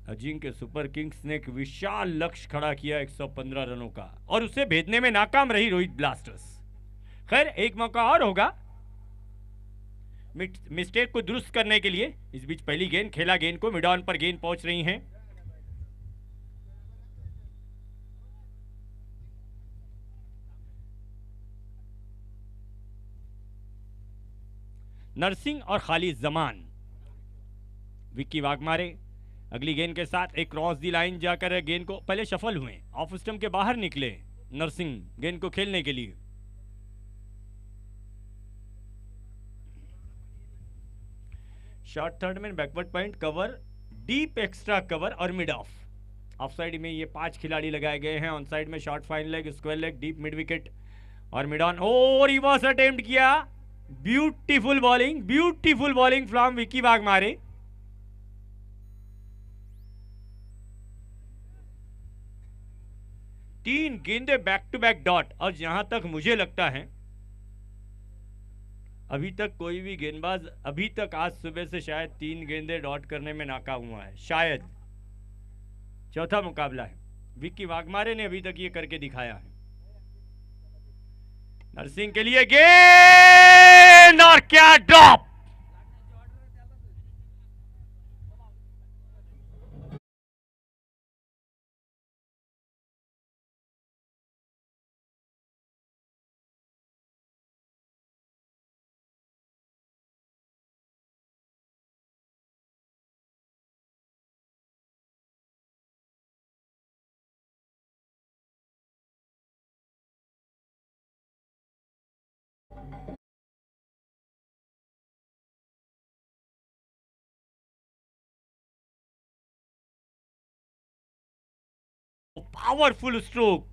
अजिंक्य सुपर किंग्स ने एक विशाल लक्ष्य खड़ा किया 115 रनों का और उसे भेदने में नाकाम रही रोहित ब्लास्टर्स। खैर एक मौका और होगा मिस्टेक को दुरुस्त करने के लिए। इस बीच पहली गेंद खेला, गेंद को मिड ऑन पर गेंद पहुंच रही है। नरसिंह और खालिद जमान, विक्की वाघमारे अगली गेंद के साथ एक क्रॉस दी लाइन जाकर गेंद को पहले शफल हुए, ऑफ स्टंप के बाहर निकले नरसिंह गेंद को खेलने के लिए। शॉर्ट थर्ड में backward point cover, deep extra cover और मिड ऑफ साइड में ये 5 खिलाड़ी लगाए गए हैं। ऑन साइड में short fine leg, square leg, deep mid wicket और मिड ऑन। और रिवर्स अटेम्प्ट किया, beautiful bowling from Vicky Waghmare. तीन गेंदे बैक टू बैक डॉट और जहां तक मुझे लगता है अभी तक कोई भी गेंदबाज अभी तक आज सुबह से शायद 3 गेंदे डॉट करने में नाकाम हुआ है। शायद चौथा मुकाबला है, विक्की वाघमारे ने अभी तक ये करके दिखाया है। नरसिंह के लिए गेंद और क्या drop. Powerful stroke,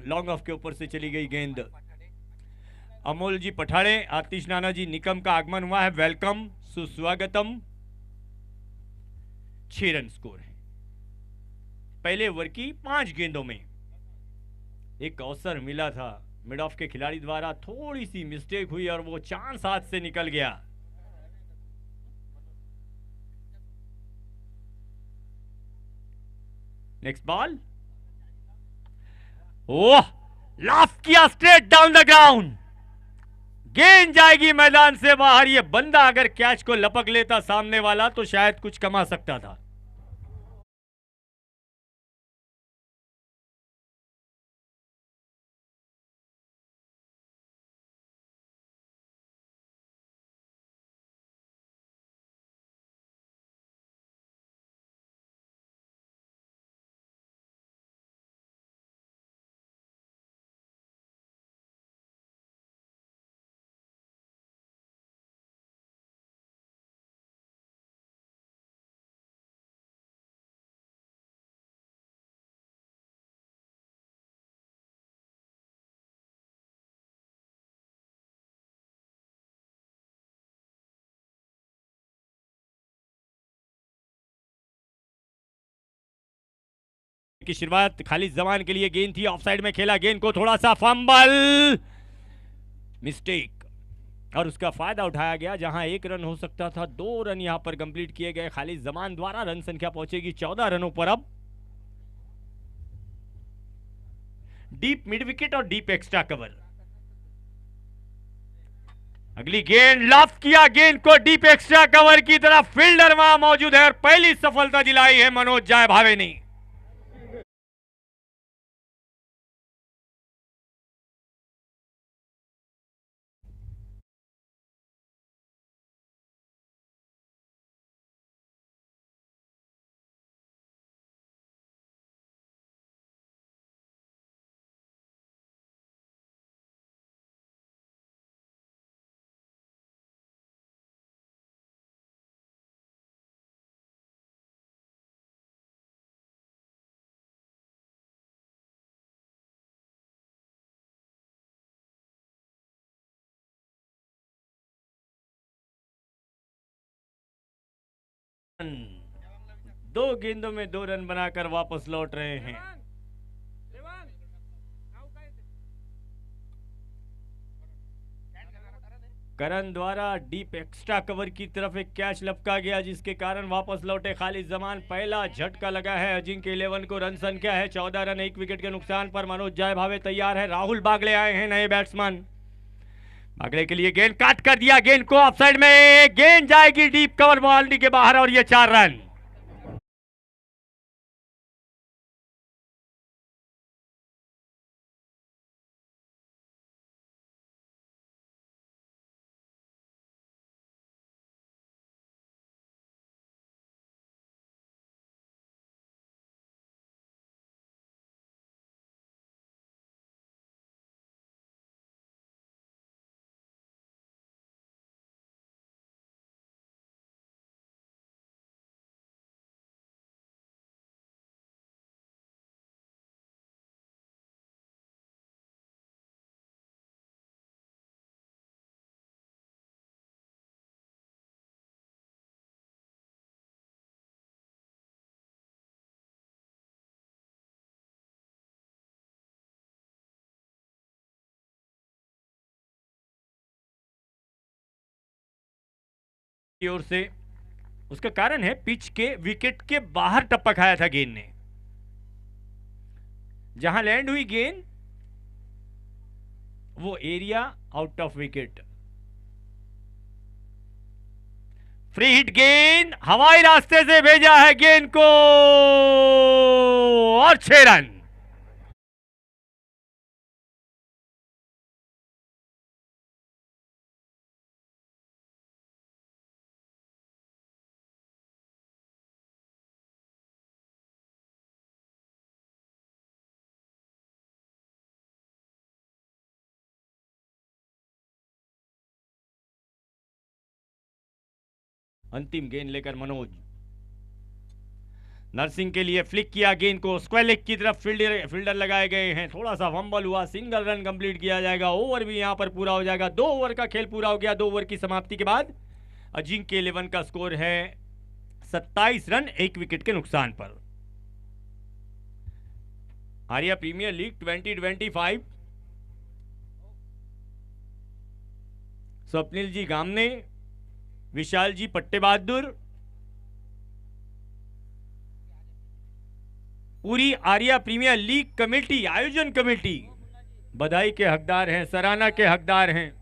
long off के ऊपर से चली गई गेंद। अमोल जी पठाड़े, आतिश नाना जी निकम का आगमन हुआ है, वेलकम, सुस्वागतम। 6 रन स्कोर है पहले ओवर की 5 गेंदों में। एक अवसर मिला था मिड ऑफ के खिलाड़ी द्वारा, थोड़ी सी मिस्टेक हुई और वो चांस हाथ से निकल गया। नेक्स्ट बॉल, ओह लाफ किया स्ट्रेट डाउन द ग्राउंड, गेंद जाएगी मैदान से बाहर। ये बंदा अगर कैच को लपक लेता सामने वाला तो शायद कुछ कमा सकता था। की शुरुआत खालिद जमान के लिए गेंद थी, ऑफसाइड में खेला गेंद को, थोड़ा सा फंबल मिस्टेक और उसका फायदा उठाया गया। जहां 1 रन हो सकता था, 2 रन यहां पर कंप्लीट किए गए खालिद जमान द्वारा। रन संख्या पहुंचेगी 14 रनों पर। अब डीप मिड विकेट और डीप एक्स्ट्रा कवर। अगली गेंद लॉफ्ट किया गेंद को डीप एक्स्ट्रा कवर की तरफ, फील्डर वहां मौजूद है और पहली सफलता दिलाई है मनोज जय भावे ने। दो गेंदों में 2 रन बनाकर वापस लौट रहे हैं। करण द्वारा डीप एक्स्ट्रा कवर की तरफ एक कैच लपका गया, जिसके कारण वापस लौटे खालिद जमान। पहला झटका लगा है अजिंक्य 11 को। रन संख्या है 14 रन, 1 विकेट के नुकसान पर। मनोज जय भावे तैयार है। राहुल बागले आए हैं नए बैट्समैन। बागले के लिए गेंद काट कर दिया, गेंद को ऑफसाइड में, गेंद जाएगी डीप कवर बाउंड्री के बाहर और ये 4 रन। की ओर से उसका कारण है पिच के विकेट के बाहर टप्पा खाया था गेंद ने। जहां लैंड हुई गेंद वो area out of wicket. Free hit गेंद हवाई रास्ते से भेजा है गेंद को और 6 रन। अंतिम गेंद लेकर मनोज। नरसिंह के लिए फ्लिक किया गेंद को, स्क्वायर लेग की तरफ फील्डर लगाए गए हैं। थोड़ा सा फंबल हुआ, सिंगल रन कंप्लीट किया जाएगा। ओवर भी यहां पर पूरा हो जाएगा। 2 ओवर का खेल पूरा हो गया। 2 ओवर की समाप्ति के बाद अजिंक्य 11 का स्कोर है 27 रन, 1 विकेट के नुकसान पर। आर्या प्रीमियर लीग 2025 स्वप्निल जी गामने, विशाल जी पट्टे बहादुर, पूरी आर्या प्रीमियर लीग कमेटी, आयोजन कमेटी बधाई के हकदार हैं, सराहना के हकदार हैं।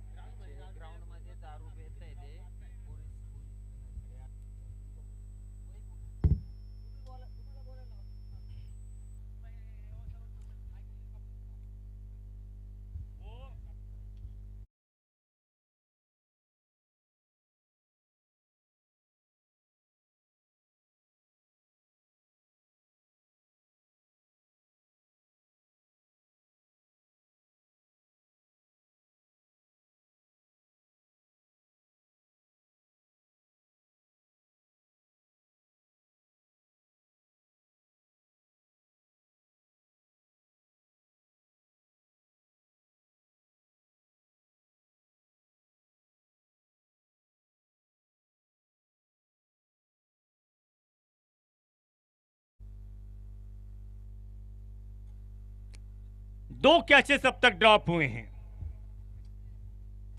2 कैचेस अब तक ड्रॉप हुए हैं।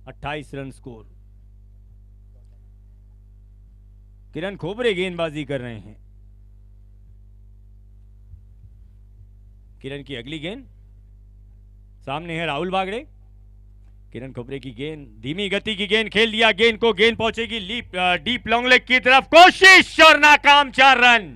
28 रन स्कोर। किरण खोबरे गेंदबाजी कर रहे हैं। किरण की अगली गेंद, सामने है राहुल बागड़े। किरण खोबरे की गेंद, धीमी गति की गेंद, खेल दिया गेंद को, गेंद पहुंचेगी डीप लॉन्ग लेग की तरफ, कोशिश और नाकाम, 4 रन।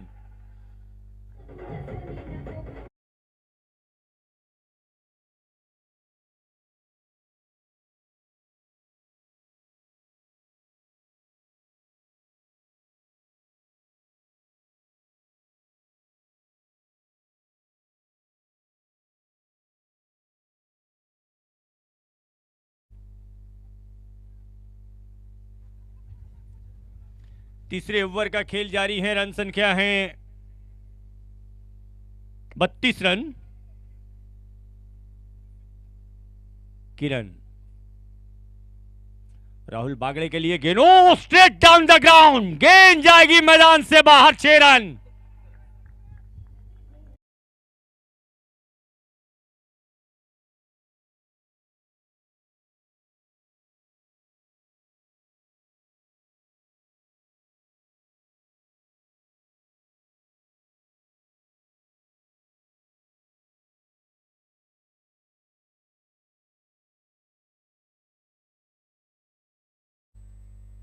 तीसरे ओवर का खेल जारी है। रन संख्या है 32 रन। किरण, राहुल बागड़े के लिए गेंद, ओ स्ट्रेट डाउन द ग्राउंड, गेंद जाएगी मैदान से बाहर, 6 रन।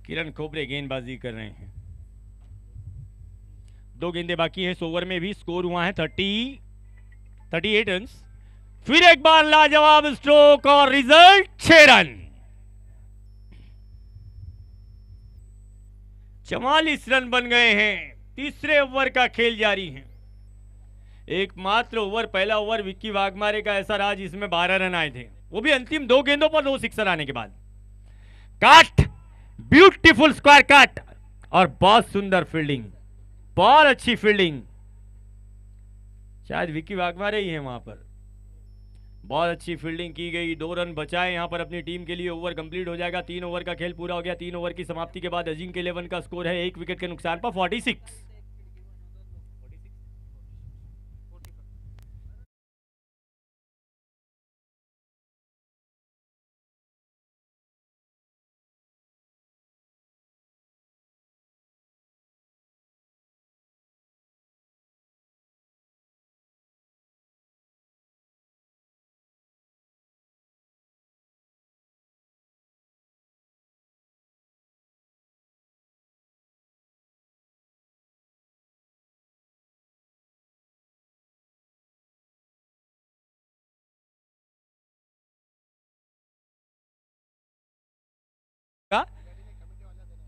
किरण खोबरे गेंदबाजी कर रहे हैं। 2 गेंदें बाकी है इस ओवर में भी। स्कोर हुआ है 38 रन। फिर एक बार लाजवाब स्ट्रोक और रिजल्ट 6 रन। 44 रन बन गए हैं। तीसरे ओवर का खेल जारी है। एकमात्र ओवर, पहला ओवर विक्की वाघमारे का ऐसा रहा जिसमें 12 रन आए थे, वो भी अंतिम 2 गेंदों पर 2 सिक्सर आने के बाद। कट, ब्यूटीफुल स्क्वायर कट और बहुत सुंदर फील्डिंग, बहुत अच्छी फील्डिंग। शायद विक्की वाघमारे ही है वहां पर। बहुत अच्छी फील्डिंग की गई, 2 रन बचाए यहां पर अपनी टीम के लिए। ओवर कंप्लीट हो जाएगा। 3 ओवर का खेल पूरा हो गया। 3 ओवर की समाप्ति के बाद अजिंक्य 11 का स्कोर है 1 विकेट के नुकसान पर 46।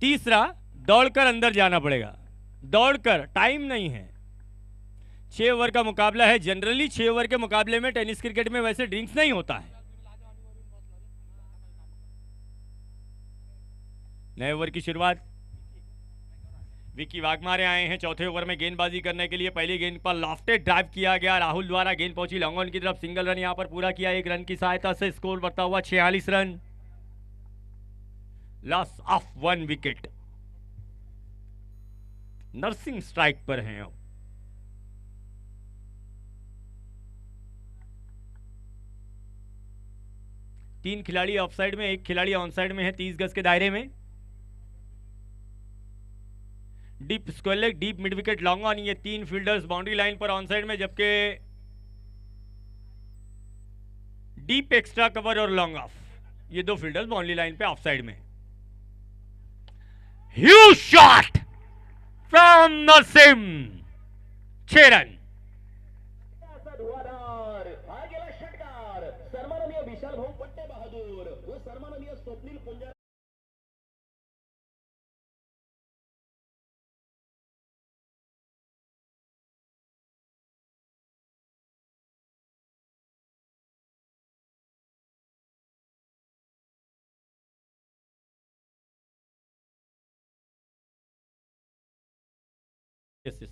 तीसरा, दौड़कर अंदर जाना पड़ेगा। दौड़कर, टाइम नहीं है। 6 ओवर का मुकाबला है। जनरली 6 ओवर के मुकाबले में टेनिस क्रिकेट में वैसे ड्रिंक्स नहीं होता है। नए ओवर की शुरुआत, विक्की वाघमारे आए हैं चौथे ओवर में गेंदबाजी करने के लिए। पहली गेंद पर लॉफ्टेड ड्राइव किया गया राहुल द्वारा, गेंद पहुंची लॉन्ग ऑन की तरफ, सिंगल रन यहां पर पूरा किया 1 रन की सहायता से। स्कोर बढ़ता हुआ 46 run. Loss of 1 wicket. Narsing strike पर हैं अब। तीन खिलाड़ी ऑफसाइड में, 1 खिलाड़ी ऑनसाइड में है 30 गज के दायरे में। Deep square leg, deep mid wicket, long on, ये 3 फील्डर्स बाउंड्री लाइन पर ऑनसाइड में, जबकि डीप एक्स्ट्रा कवर और लॉन्ग ऑफ, ये 2 फील्डर्स बाउंड्री लाइन पे ऑफसाइड में। Huge shot from नरसिम, 6 run. सन्माननीय विशाल भाऊ पट्टे बहादूर व सन्माननीय स्वप्नील पुंजा Yes, yes.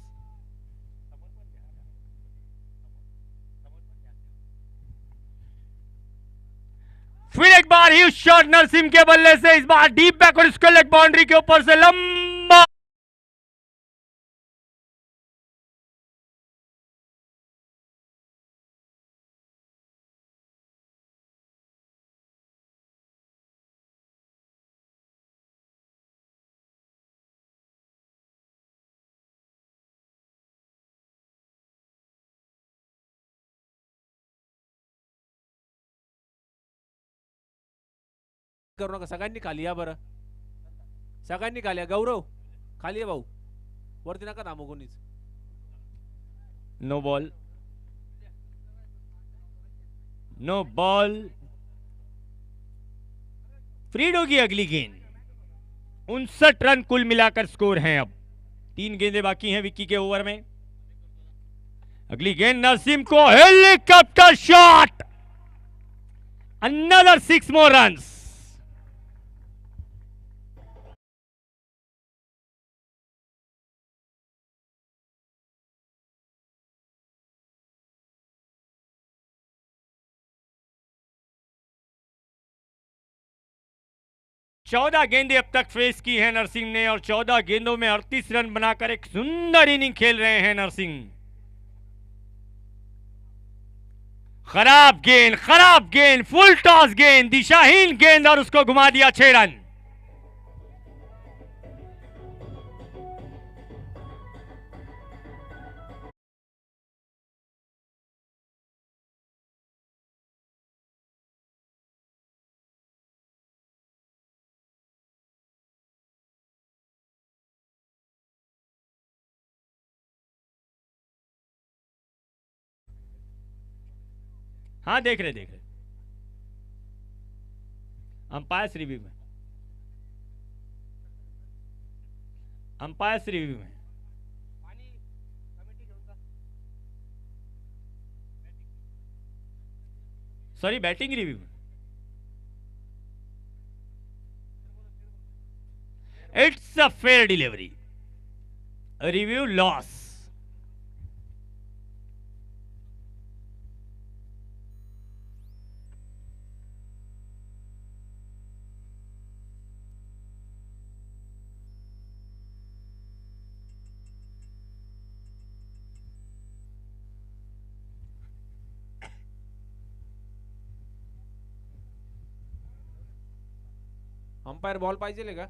फिर एक बार ही शॉट नरसिम के बल्ले से, इस बार डीप बैक और स्क्वायर लेग बाउंड्री के ऊपर से लंबा करू नका, सगळ्यांनी खाली या बरं, सगळ्यांनी खाली या. गौरव खाली आहे भाऊ, वरती नका थांबू कोणीच. No ball, no ball. फ्रीडो की अगली गेंद. 59 रन कुल मिलाकर स्कोर हैं. अब 3 गेंदें बाकी हैं विक्की के ओवर में. अगली गेंद नसीम को, हेलीकॉप्टर शॉट, अनदर 6 मोर रन्स. चौदह गेंदें अब तक फेस की हैं नरसिंह ने और 14 गेंदों में 38 रन बनाकर एक सुंदर इनिंग खेल रहे हैं नरसिंह. खराब गेंद, फुल टॉस गेंद, दिशाहीन गेंद और उसको घुमा दिया 6 रन. हाँ देख रहे. अंपायर्स रिव्यू में, सॉरी बैटिंग रिव्यू में. It's a fair delivery, review loss. Umpire ball पाहिजे का?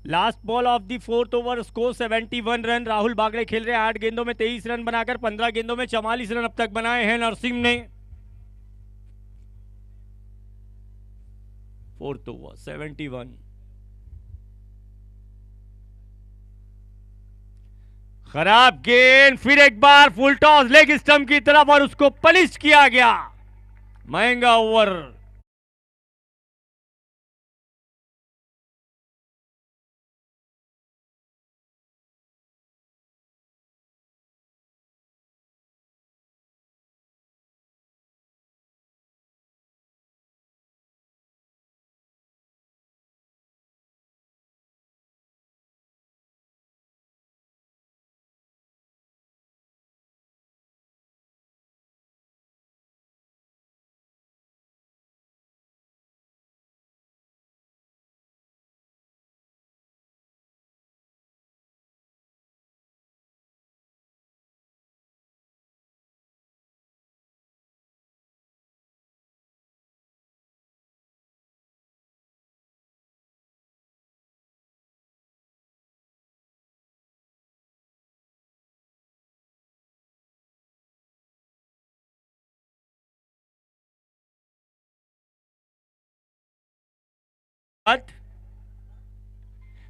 Last ball of the 4th over, score 71 run. Rahul Bagade खेल रहे हैं 8 गेंदों में 23 रन बनाकर. 15 गेंदों में 44 रन अब तक बनाए हैं नरसिंह ने. 4th over 71. खराब गेंद, फिर एक बार फुल टॉस लेग स्टंप की तरफ और उसको पनिश किया गया. महंगा ओवर.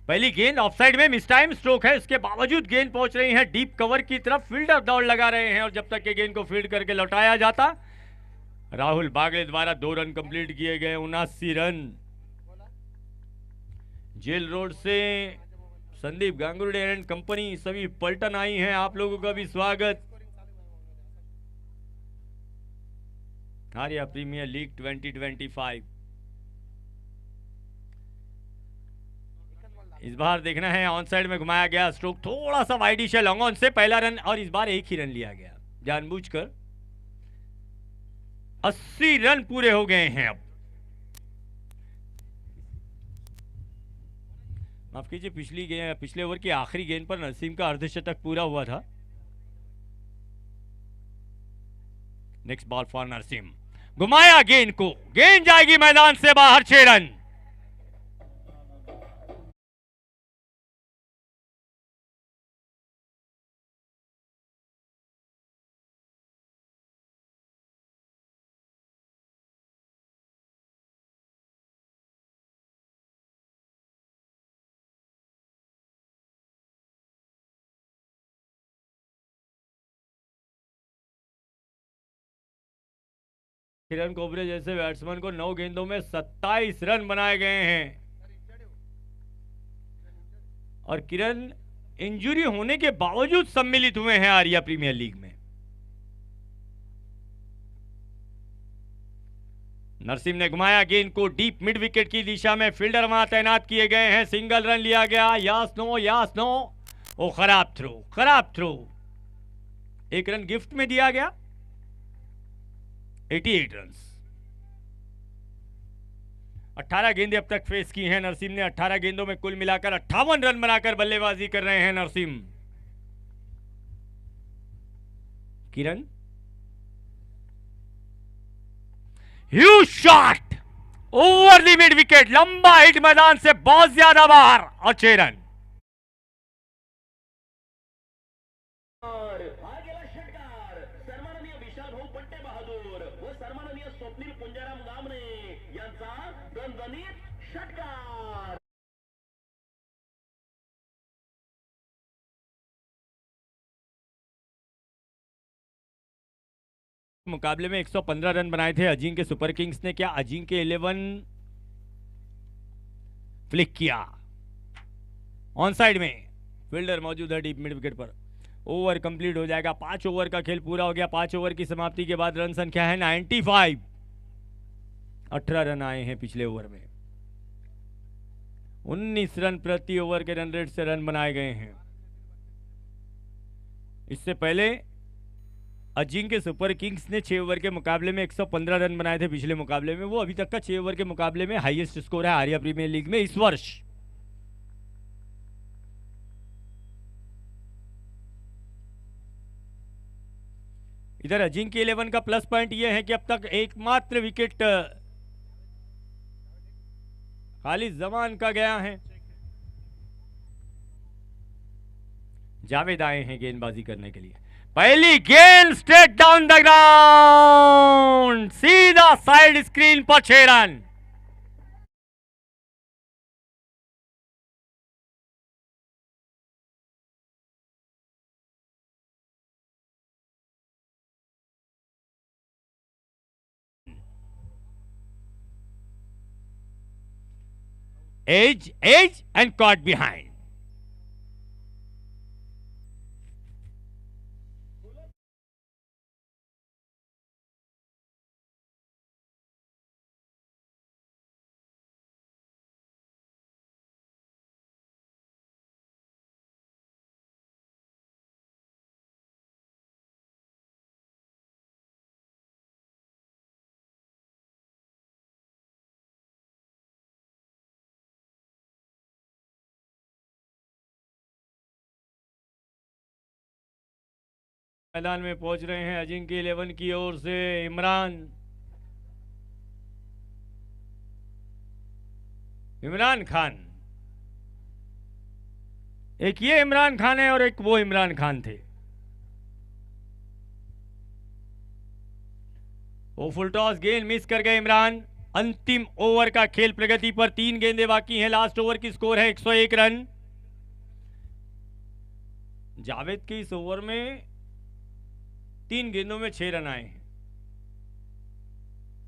पहली गेंद ऑफसाइड में, मिस टाइम स्ट्रोक है, इसके बावजूद गेंद पहुंच रही है डीप कवर की तरफ. फील्डर दौड़ लगा रहे हैं और जब तक के गेंद को फील्ड करके लौटाया जाता. राहुल बागड़े द्वारा 2 रन कंप्लीट किए गए. 79 रन. जेल रोड से संदीप गांगुर्डे एंड कंपनी सभी पलटन आई हैं. आप लोगों का भी स्वागत. आर्या प्रीमियर लीग 2025 इस बार देखना है. ऑन साइड में घुमाया गया, स्ट्रोक थोड़ा सा वाइडिश है, लॉन्ग ऑन से पहला रन और इस बार एक ही रन लिया गया जानबूझकर. 80 रन पूरे हो गए हैं. अब माफ कीजिए, पिछले ओवर की आखिरी गेंद पर नसीम का अर्धशतक पूरा हुआ था. Next ball for Naseem. घुमाया गेंद को, गेंद जाएगी मैदान से बाहर. 6 रन. किरण कोबरे जैसे बैट्समैन को 9 गेंदों में 27 रन बनाए गए हैं। और किरण इंजरी होने के बावजूद सम्मिलित हुए हैं आर्या प्रीमियर लीग में। नरसिम ने घुमाया गेंद को डीप मिड विकेट की दिशा में, फील्डर वहां तैनात किए गए हैं, सिंगल रन लिया गया। यास नो ओ खराब थ्रो, 1 रन गिफ्ट में दिया गया। 88 रन, 18 गेंदें अब तक फेस की हैं नरसिम ने। 18 गेंदों में कुल मिलाकर 58 रन बनाकर बल्लेबाजी कर रहे हैं Narsim. Kiran, huge shot over the mid wicket, लंबा हिट मैदान से बहुत ज्यादा बाहर और 6 रन। हा गेला षटकार सन्माननीय विशाल भाऊ पट्टे बहादूर व सन्माननीय स्वप्नील पुंजाराम गामणे यांचा दणदणीत षटकार। मुकाबले में 115 रन बनाए थे अजिंक्य सुपर किंग्स ने। क्या अजिंक्य 11 फ्लिक किया, ऑन साइड में फील्डर मौजूद है डीप मिड विकेट पर। ओवर कंप्लीट हो जाएगा, 5 ओवर का खेल पूरा हो गया। 5 ओवर की समाप्ति के बाद रन संख्या है 95। 18 रन आए हैं पिछले ओवर में। 19 रन प्रति ओवर के रन रेट से रन बनाए गए हैं। इससे पहले अजिंक्य सुपर किंग्स ने 6 ओवर के मुकाबले में 115 रन बनाए थे पिछले मुकाबले में। वो अभी तक का 6 ओवर के मुकाबले में हाईएस्ट स्कोर है आर्या प्रीमियर लीग में इस वर्ष। इधर अजिंक्य 11 का प्लस पॉइंट यह है कि अब तक एकमात्र विकेट खालिद जमान का गया है। जावेद आए हैं गेंदबाजी करने के लिए। पहली गेंद स्ट्रेट डाउन द ग्राउंड, सीधा side screen per 6 run. Edge and caught behind. मैदान में पहुंच रहे हैं अजिंक्य 11 की ओर से इमरान खान। एक ये इमरान खान है और एक वो इमरान खान थे। वो फुल टॉस गेंद मिस कर गए इमरान। अंतिम ओवर का खेल प्रगति पर, 3 गेंदें बाकी हैं। लास्ट ओवर की स्कोर है 101 रन। जावेद के इस ओवर में 3 गेंदों में 6 रन आए हैं।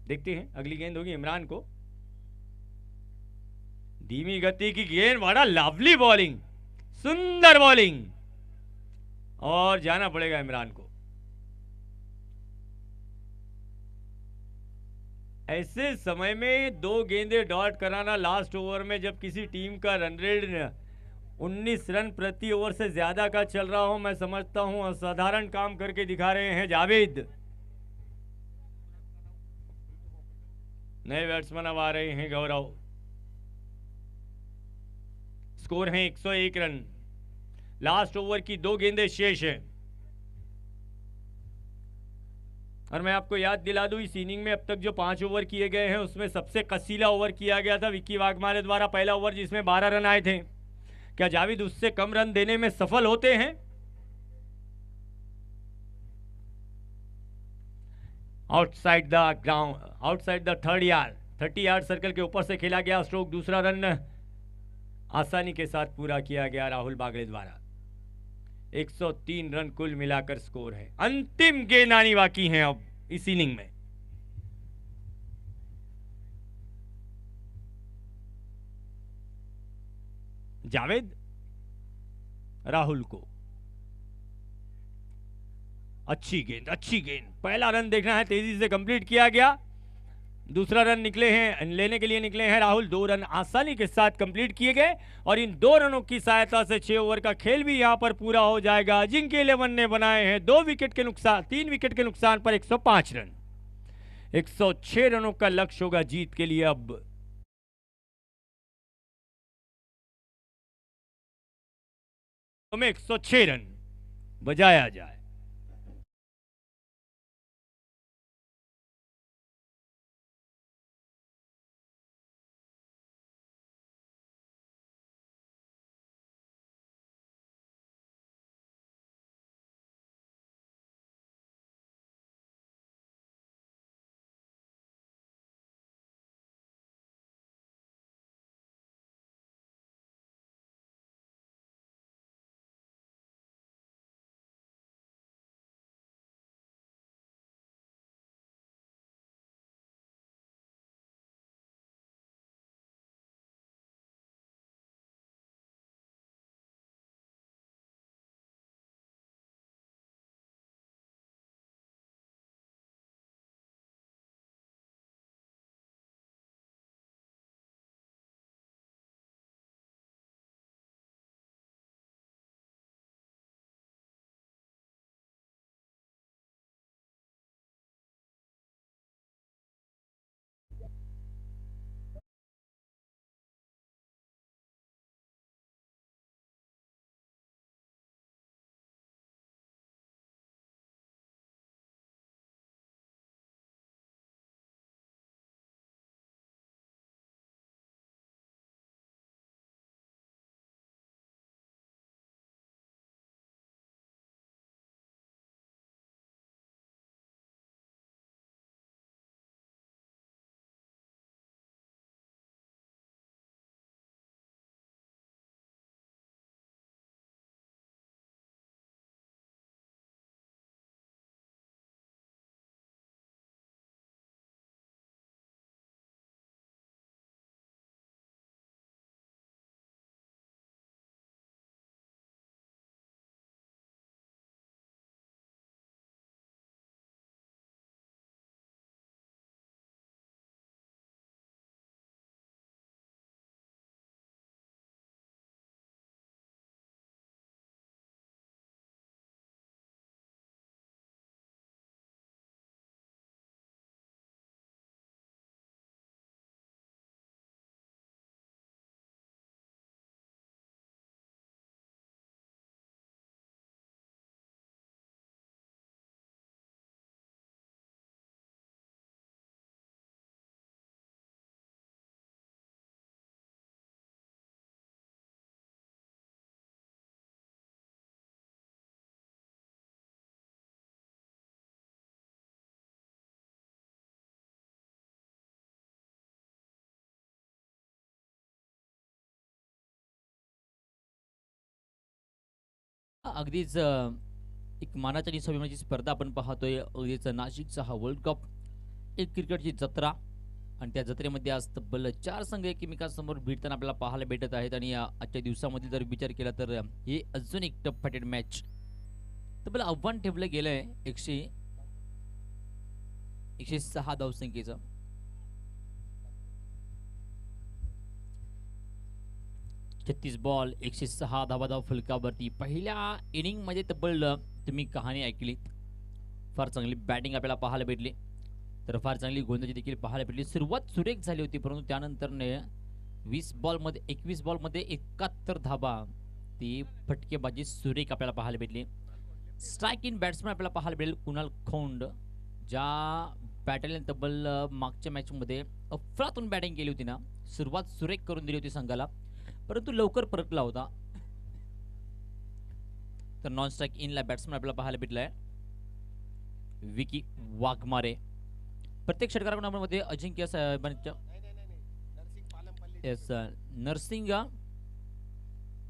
देखते हैं अगली गेंद होगी इमरान को। धीमी गति की गेंद, बड़ा लवली बॉलिंग, सुंदर बॉलिंग, और जाना पड़ेगा इमरान को। ऐसे समय में 2 गेंदें डॉट कराना लास्ट ओवर में, जब किसी टीम का रन रेट 19 रन प्रति ओवर से ज्यादा का चल रहा हो, मैं समझता हूं असाधारण काम करके दिखा रहे हैं जावेद। नए बैट्समैन अब आ रहे हैं गौरव। स्कोर है 101 रन। लास्ट ओवर की 2 गेंदें शेष हैं। और मैं आपको याद दिला दूं, इस इनिंग में अब तक जो 5 ओवर किए गए हैं उसमें सबसे कसीला ओवर किया गया था विक्की वाघमारे द्वारा, पहला ओवर जिसमें 12 रन आए थे। क्या जावेद उससे कम रन देने में सफल होते हैं? Outside the ground, outside the 30 yard circle के ऊपर से खेला गया स्ट्रोक। दूसरा रन आसानी के साथ पूरा किया गया राहुल बागड़े द्वारा। 103 रन कुल मिलाकर स्कोर है। अंतिम गेंद आनी बाकी है अब इस इनिंग में। जावेद राहुल को। अच्छी गेंद, पहला रन देखना है, तेजी से कंप्लीट किया गया। दूसरा रन लेने के लिए निकले हैं राहुल। 2 रन आसानी के साथ कंप्लीट किए गए और इन 2 रनों की सहायता से 6 ओवर का खेल भी यहां पर पूरा हो जाएगा। अजिंक्य 11 ने बनाए हैं 3 विकेट के नुकसान पर 105 रन। 106 रनों का लक्ष्य होगा जीत के लिए। अब में 106 रन बजाया जाए। अगदीच एक मानाच्या आणि स्वाभिमानाची स्पर्धा आपण पाहतोय. अगदीच नाशिकचा हा वर्ल्ड कप, एक क्रिकेटची जत्रा आणि त्या जत्रेमध्ये आज तब्बल 4 संघ एकमेकांसमोर भिडताना आपल्याला पाहायला भेटत आहेत. आणि आजच्या दिवसामध्ये जर विचार केला तर ही अजून एक टफ फायटेड मॅच. तब्बल आव्हान ठेवलं गेलंय 106 धावसंख्येचं. छत्तीस बॉल 106 धावा फलकावरती. पहिल्या इनिंग मध्ये तब्बल तुम्ही कहाणी ऐकलीत. फार चांगली बॅटिंग आपल्याला पाहायला भेटली, तर फार चांगली गोलंदाजी देखील पाहायला भेटली. सुरुवात सुरेख झाली होती, परंतु त्यानंतर 21 बॉलमध्ये 71 धावा, ती फटकेबाजी सुरेख आपल्याला पाहायला भेटली. स्ट्राईक इन बॅट्समॅन आपल्याला पाहायला भेटेल कुणाल खोंड, ज्या बॅटलने तब्बल मागच्या मॅचमध्ये अफलातून बॅटिंग केली होती ना, सुरुवात सुरेख करून दिली होती संघाला, परंतु लवकर परतला होता. तर नॉन स्ट्राईक इनला बॅट्समॅन आपल्याला पाहायला भेटलाय विकी वाघमारे. प्रत्येक षटकारामध्ये अजिंक्य साहेबांच्या नरसिंग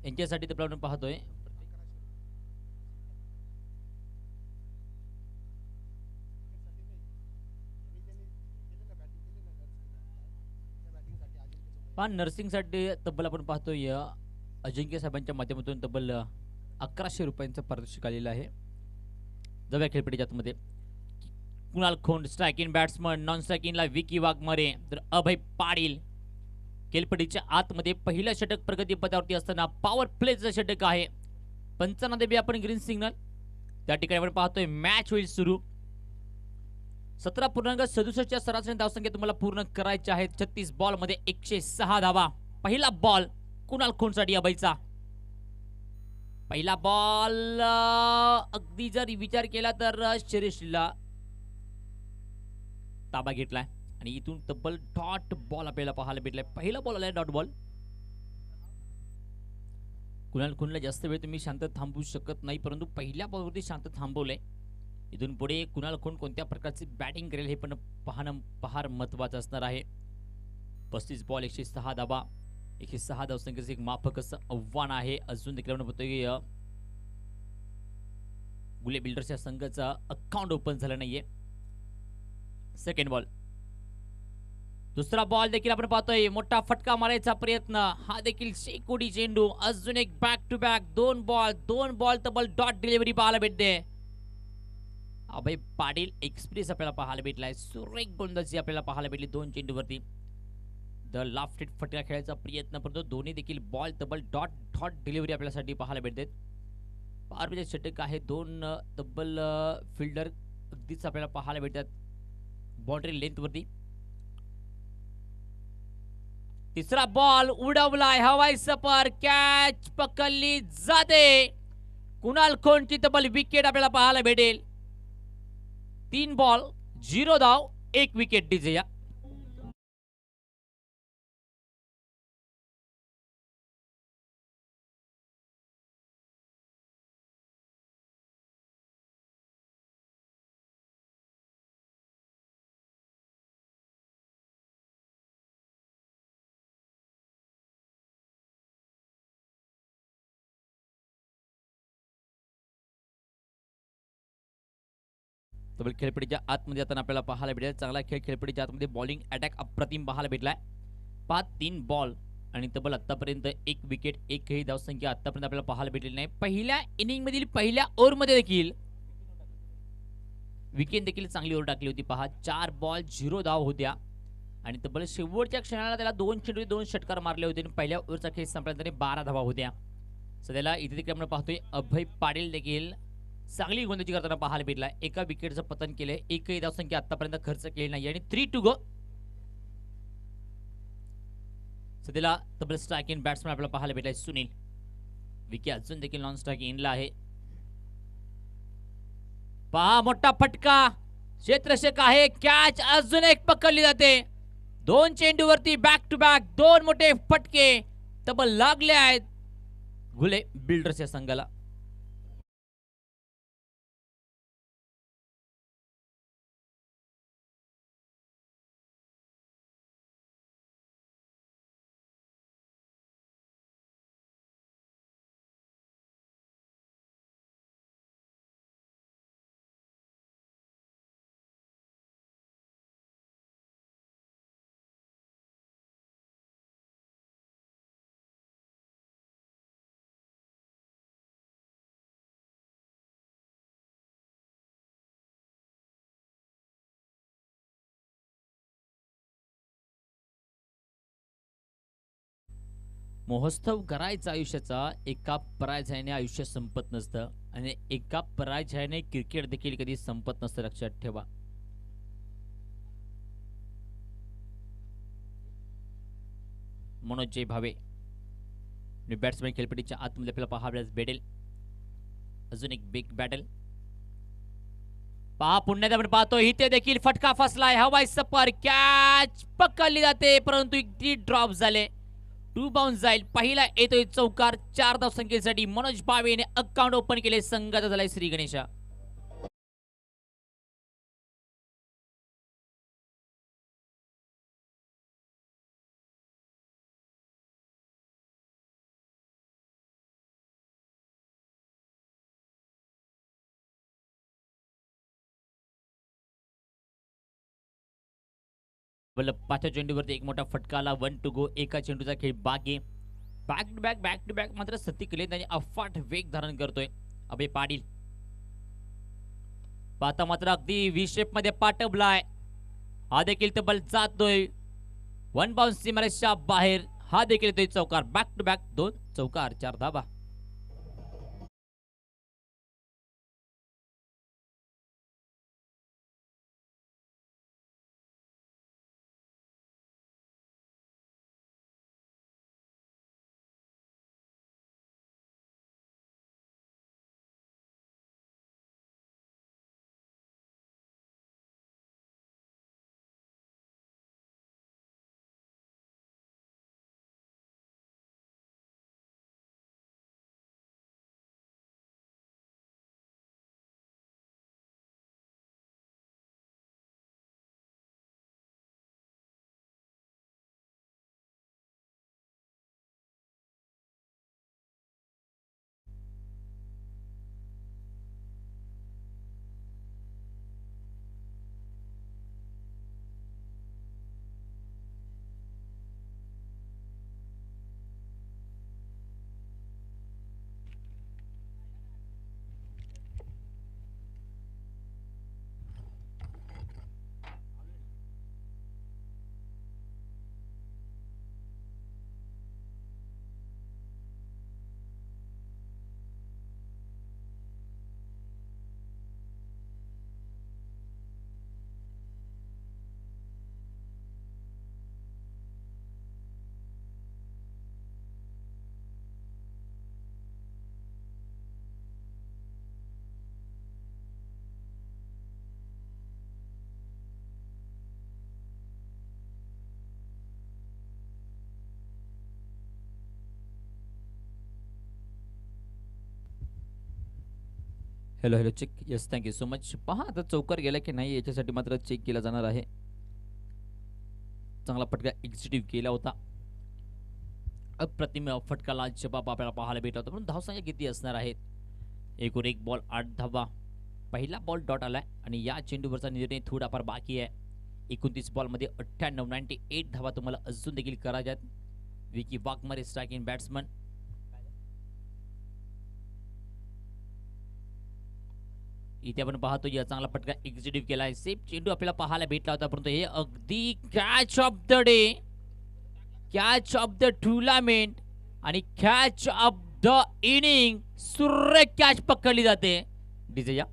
यांच्यासाठी तर आपण पाहतोय. नर्सिंगसाठी तब्बल आपण पाहतोय अजिंक्य साहेबांच्या माध्यमातून तब्बल 1100 रुपयांचं पारितोषिक आलेलं आहे. जाऊया खेळपट्टीच्या आतमध्ये. Kunal Khond striking batsman, non स्ट्रायकिंगला विकी वाघमारे, तर अभय पाटील खेळपट्टीच्या आतमध्ये पहिलं षटक प्रगतीपथावरती असताना पॉवर प्लेचं षटक आहे. पंचांना देवी आपण ग्रीन सिग्नल. त्या ठिकाणी आपण पाहतोय मॅच होईल सुरू. 17.67 सरासरी धावसंख्या तुम्हाला पूर्ण करायच्या आहेत. 36 बॉल मध्ये 106 धावा. पहिला बॉल कुणाल खोंडसाठी अभयचा. पहिला बॉल अगदी जर विचार केला तर शिरीषला ताबा घेतलाय आणि इथून तब्बल डॉट बॉल आपल्याला पाहायला भेटलाय. पहिला बॉल आलाय डॉट बॉल. कुणाल खोंडला जास्त वेळ तुम्ही शांत थांबवू शकत नाही, परंतु पहिल्या बॉलवरती शांत थांबवलंय. इथून पुढे कुणाल खोंड कोणत्या प्रकारची बॅटिंग करेल हे पण पाहणं फार महत्वाचं असणार आहे. 35 बॉल 106 धावा. 106 धावसंख्येचं एक माफक असं आव्हान आहे. अजून देखील आपण बघतोय गुले बिल्डर्सच्या संघाचा अकाउंट ओपन झालं नाहीये. Second ball. दुसरा बॉल देखील आपण पाहतोय. मोठा फटका मारायचा प्रयत्न. हा देखील शेकोडी चेंडू. अजून एक बॅक टू बॅक 2 बॉल तब्बल डॉट डिलिव्हरी पाहायला भेटते. अभय पाटील एक्सप्रेस आपल्याला पाहायला भेटलाय. सुरेख गोलंदाजी आपल्याला पाहायला भेटली 2 चेंडूवरती. द लाफ्ट हिट फटका खेळायचा प्रयत्न करतो. दोन्ही देखील बॉल तब्बल डॉट डिलिव्हरी आपल्यासाठी पाहायला भेटते. पारचे षटक आहे. 2 तब्बल फिल्डर अगदीच आपल्याला पाहायला भेटतात बाउंड्री लेंथ वरती. तिसरा बॉल उडवलाय हवाई सफर. कॅच पकडली जाते. कुणाल खोंडची तब्बल विकेट आपल्याला पाहायला भेटेल. 3 बॉल 0 धाव 1 विकेट डिजेया. तब्बल खेळपट्टीच्या आतमध्ये जाताना आपल्याला पाहायला भेटेल चांगला खेळ. खेळपट्टीच्या आतमध्ये बॉलिंग अटॅक अप्रतिम पाहायला भेटलाय. 3 बॉल आणि तब्बल आतापर्यंत 1 विकेट. एकही धावसंख्या आतापर्यंत आपल्याला पाहायला भेटलेली नाही. पहिल्या इनिंग मधील पहिल्या ओव्हर मध्ये देखील विकेट देखील चांगली ओव्हर टाकली होती. 4 बॉल 0 धाव होत्या आणि तब्बल शेवटच्या क्षणाला त्याला 2 चेंडू 2 षटकार मारले होते आणि पहिल्या ओव्हरचा खेळ संपल्यानंतर 12 धावा होत्या. सध्याला इथे देखील आपण पाहतोय अभय पाटील देखील चांगली गोलंदाजी करताना पाहायला भेटलाय. एका विकेटचं पतन केलंय. एकही धावसंख्या आतापर्यंत खर्च केली नाही आणि 3 टू गो. सध्याला तब्बल स्ट्रायकिंग बॅट्समन आपल्याला पाहायला भेटलाय सुनील. विकी अजून देखील नॉन स्ट्रायकिंग इनला आहे. पहा मोठा फटका. क्षेत्ररक्षक आहे. कॅच अजून एक पकडली जाते. 2 चेंडूवरती बॅक टू बॅक 2 मोठे फटके तब्बल लागले आहेत गुले बिल्डर्स या संघाला. महोत्सव करायचा आयुष्याचा. एका पराजयाने आयुष्य संपत नसतं आणि एका पराजयाने क्रिकेट देखील कधी संपत नसतं. लक्षात ठेवा. मनोज भावे बॅट्समॅन खेळपट्टीच्या आतमध्ये आपल्याला पाहायला भेटेल. अजून एक बिग बॅटल. पहा पुण्यात आपण पाहतो इथे देखील फटका फसलाय. हवाई सफर. कॅच पकडली जाते परंतु इतकी ड्रॉप झाले. 2 बाउन्स जाईल. पहिला येतोय चौकार. 4 धावसंख्येसाठी मनोज भावेने अकाउंट ओपन केले. संघाचा झालाय श्री गणेशा. पाचव्या चेंडूवरती एक मोठा फटका आला. 1 टू गो. एका चेंडूचा खेळ बाकी. बॅक टू बॅक मात्र सतीकडे त्यांनी अफाट वेग धारण करतोय अभय पाटील. पाहता मात्र अगदी व्ही शेप मध्ये पाटबलाय. हा देखील तब्बल जातोय 1 बाउन्स सीमारेषच्या बाहेर. हा देखील येतोय चौकार. बॅक टू बॅक 2 चौकार 4 धाबा. Hello check. Yes thank you so much. पहा आता चौकार गेला की नाही याच्यासाठी मात्र चेक केला जाणार आहे. चांगला फटका एक्झिक्यूटिव्ह केला होता. अप्रतिम फटकाला जबाब आपल्याला पाहायला भेटला होता. म्हणून धावसंख्या किती असणार आहेत? 1 बॉल 8 धावा. पहिला बॉल डॉट आलाय आणि या चेंडूवरचा निर्णय थोडाफार बाकी आहे. 29 बॉलमध्ये 98 धावा तुम्हाला अजून देखील करायच्यात. Vicky Waghmare striking batsman. इथे आपण पाहतो या चांगला फटका एक्झिक्यूटिव्ह केलाय. सेफ चेंडू आपल्याला पाहायला भेटला होता परंतु हे अगदी catch of the day, catch of the tournament आणि कॅच ऑफ द इनिंग. सुरेख कॅच पकडली जाते. डिजेया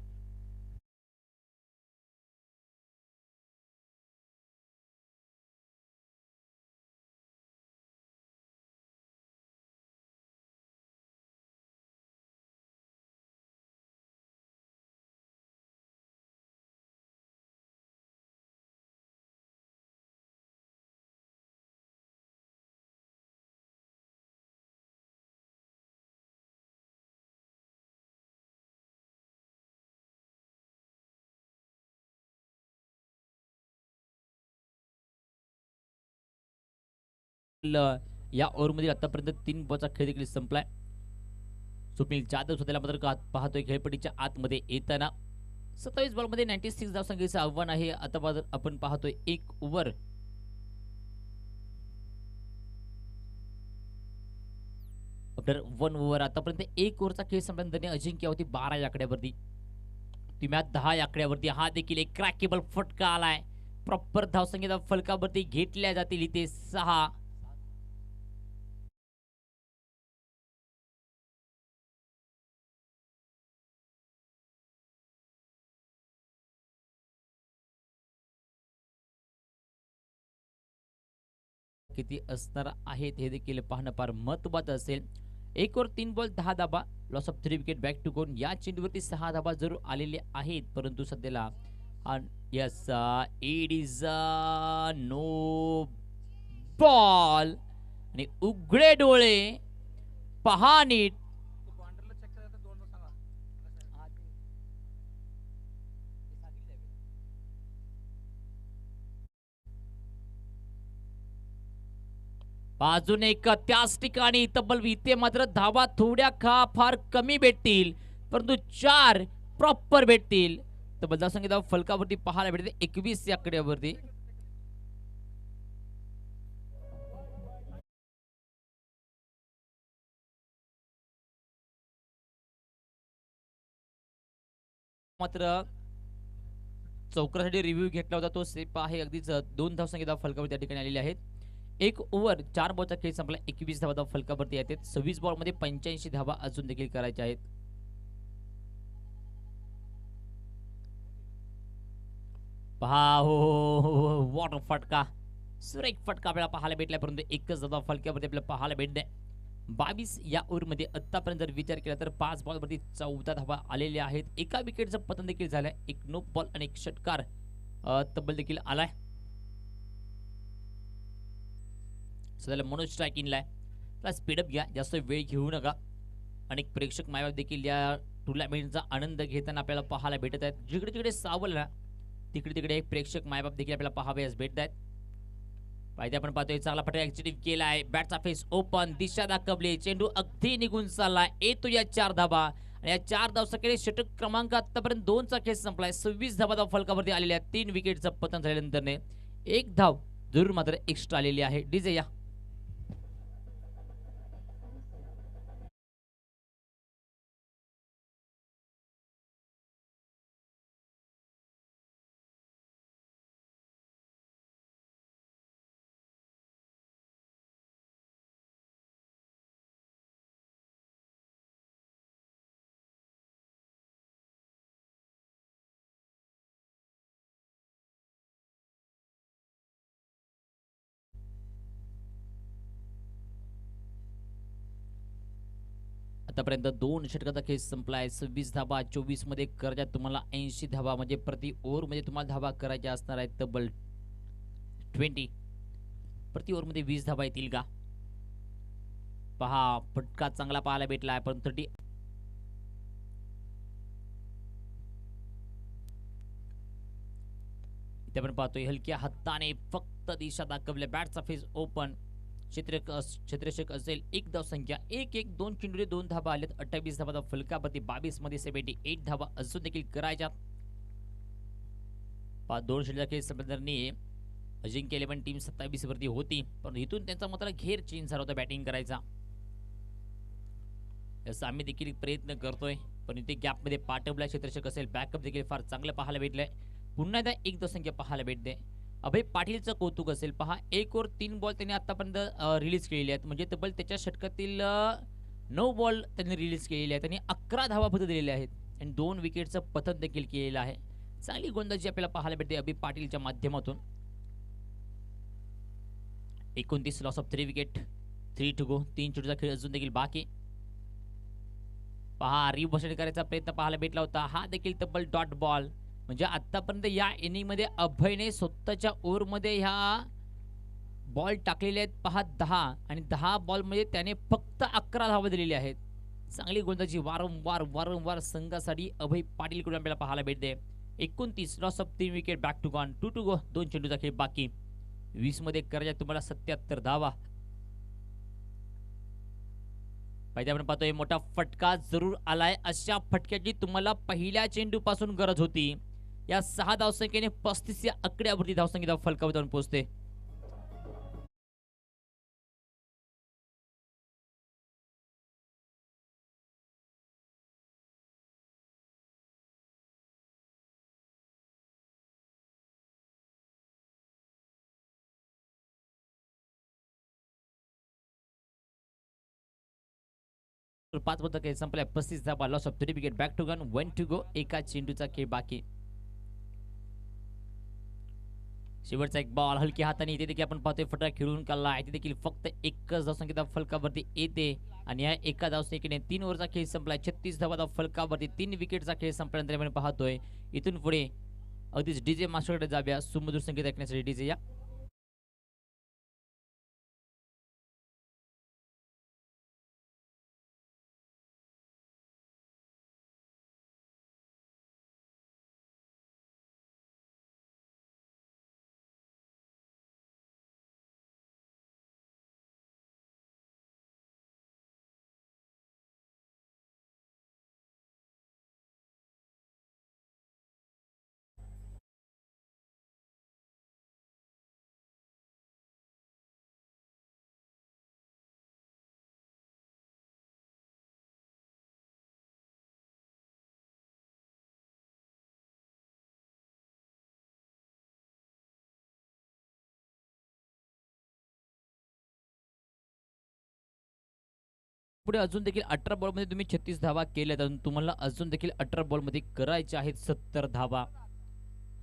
या ओव्हरमध्ये आतापर्यंत 3 बॉलचा खेळ देखील संपलाय. सुनील जाधव स्वतःला मात्र पाहतोय खेळपट्टीच्या आतमध्ये येताना. 27 बॉलमध्ये 96 धावसंख्येचं आव्हान आहे. आता आपण पाहतोय 1 ओव्हर. आफ्टर 1 ओव्हर आतापर्यंत 1 ओव्हरचा खेळ संपल्यानंतर अजिंक्य होती 12 या आकड्यावरती. तुम्ही 10 या आकड्यावरती. हा देखील एक क्रॅकेबल फटका आलाय. प्रॉपर धावसंख्येचा फलकावरती घेतल्या जातील इथे 6. किती असणार आहेत हे देखील पाहणं फार महत्त्वाचं असेल. 1 ओव्हर 3 बॉल 10 धाबा. Loss of 3 wicket back to gone. या चेंडूवरती 6 धाबा जरूर आलेले आहेत परंतु सध्याला yes it is no ball. आणि उघडे डोळे पहा नीट. अजून एक त्याच ठिकाणी तब्बल इथे मात्र धावा थोड्या फार कमी भेटतील परंतु 4 प्रॉपर भेटतील. तब्बल धावसंख्येचा फलकावरती पाहायला भेटते 21 या आकड्यावरती. मात्र चौकासाठी रिव्ह्यू घेतला होता तो सेप आहे अगदीच 2 धावसंख्या फलकावर त्या ठिकाणी आलेले आहेत. 1 ओव्हर 4 बॉलचा खेळ संपला. 21 धावा फलकावरती आहेत. 26 बॉलमध्ये 85 धावा अजून देखील करायच्या आहेत. पहा हो वॉटर फटका, सुरेख फटका आपल्याला पाहायला भेटला, परंतु एकच धावा फलकावरती आपल्याला पाहायला भेटते. 22 या ओव्हरमध्ये आतापर्यंत जर विचार केला तर 5 बॉलवरती 14 धावा आलेल्या आहेत. एका विकेटचं पतन देखील झालंय. एक नो बॉल आणि एक षटकार तब्बल देखील आलाय. सध्याला मनोज स्ट्रायकिंगला आहे. त्याला स्पीडअप घ्या, जास्त वेळ घेऊ नका. अनेक प्रेक्षक मायबाप देखील या टुर्नामेंटचा आनंद घेताना आपल्याला पाहायला भेटत आहेत. जिकडे तिकडे सावरला तिकडे तिकडे एक प्रेक्षक मायबाप देखील आपल्याला पाहावयास भेटत आहेत. पाहिजे आपण पाहतोय चांगला फटका एक्झिक्यूट केलाय. बॅटचा फेस ओपन, दिशा दाखवली, चेंडू अगदी निघून चाललाय. येतो या 4 धाबा आणि या 4 धावसंख्येने षटक क्रमांक आतापर्यंत 2 चा खेळ संपलाय. 26 धावा फलकावरती आलेल्या 3 विकेटचं पतन झाल्यानंतरने 1 धाव जरूर मात्र एक्स्ट्रा आलेली आहे. डीजे या आतापर्यंत 2 षटकाचा खेळ संपलाय. 26 धावा 24 मध्ये करायच्या तुम्हाला 80 धावा, म्हणजे प्रति ओव्हर मध्ये तुम्हाला धावा करायच्या असणार आहेत तब्बल 20. प्रति ओव्हर मध्ये 20 धावा येतील का? पहा फटका चांगला पाहायला भेटलाय, पण 30 इथे आपण पाहतोय हलक्या हाताने फक्त दिशा दाखवल्या. बॅटचा फेस ओपन, क्षेत्ररक्षक असेल. 1 धाव संख्या 1-1, 2 चेंडूले 2 धावा आलेत. 28 धावा फलकावरती, 22 मध्ये 78 धावा अजून देखील करायच्या. 2 षटकाचा खेळ संपल्यानंतर अजिंक्य 11 टीम 27 वरती होती, पण इथून त्यांचा मात्र घेर चेंज झाला होता बॅटिंग करायचा. याचा आम्ही देखील प्रयत्न करतोय, पण इथे गॅपमध्ये पाठवला क्षेत्ररक्षक असेल. बॅकअप देखील फार चांगलं पाहायला भेटलंय. पुन्हा एकदा 1 धाव संख्या पाहायला भेटते. अभय पाटीलचं कौतुक असेल. पहा 1 ओव्हर 3 बॉल त्यांनी आतापर्यंत रिलीज केलेले आहेत, म्हणजे तब्बल त्याच्या षटकातील 9 बॉल त्यांनी रिलीज केलेले आहेत. त्यांनी 11 धावा फक्त दिलेल्या आहेत आणि 2 विकेटचं पतन देखील केलेलं आहे. चांगली गोलंदाजी आपल्याला पाहायला भेटते अभय पाटीलच्या माध्यमातून. 29 loss of 3 wicket, 3 to go. 3 चेंडूचा खेळ अजून देखील बाकी. पहा रिबॉशेट करायचा प्रयत्न पाहायला भेटला होता. हा देखील तब्बल डॉट बॉल, म्हणजे आतापर्यंत या इनिंग मध्ये अभयने स्वतःच्या ओव्हर मध्ये ह्या बॉल टाकलेले आहेत. पहा 10 आणि 10 बॉल मध्ये त्याने फक्त 11 धावा दिलेल्या आहेत. चांगली गोलंदाजी वारंवार संघासाठी अभय पाटील कडून आपल्याला पाहायला भेटते. 29 loss of 3 wicket, back to gone, 2 to go. 2 चेंडूचा खेळ बाकी. 20 मध्ये करायच्या तुम्हाला 77 धावा. पाहिजे आपण पाहतोय मोठा फटका जरूर आलाय. अशा फटक्याची तुम्हाला पहिल्या चेंडू पासून गरज होती. या 6 धावसंख्येने 35 या आकड्यावरती धावसंख्या फलकावर जाऊन पोहोचते. तर 5 बॉल खेळ संपलाय. 35 धावा, loss of 3 wicket, back to gone, 1 to go. एका चेंडूचा खेळ बाकी. शेवटचा एक बॉल हलक्या हाताने इथे देखील आपण पाहतोय फटका खेळून काढला. इथे देखील फक्त एकच धावसंख्या फलकावरती येते आणि या एका धावसंख्येने 3 ओव्हरचा खेळ संपलाय. 36 धावा फलकावरती, 3 विकेटचा खेळ संपल्यानंतर आपण पाहतोय इथून पुढे अगदीच डीजे मास्टरकडे जाऊया सुमधुर संगीत ऐकण्यासाठी. डीजे या. पुढे अजून देखील 18 बॉलमध्ये तुम्ही 36 धावा केल्या, तर तुम्हाला अजून देखील 18 बॉलमध्ये करायचे आहेत 70 धावा.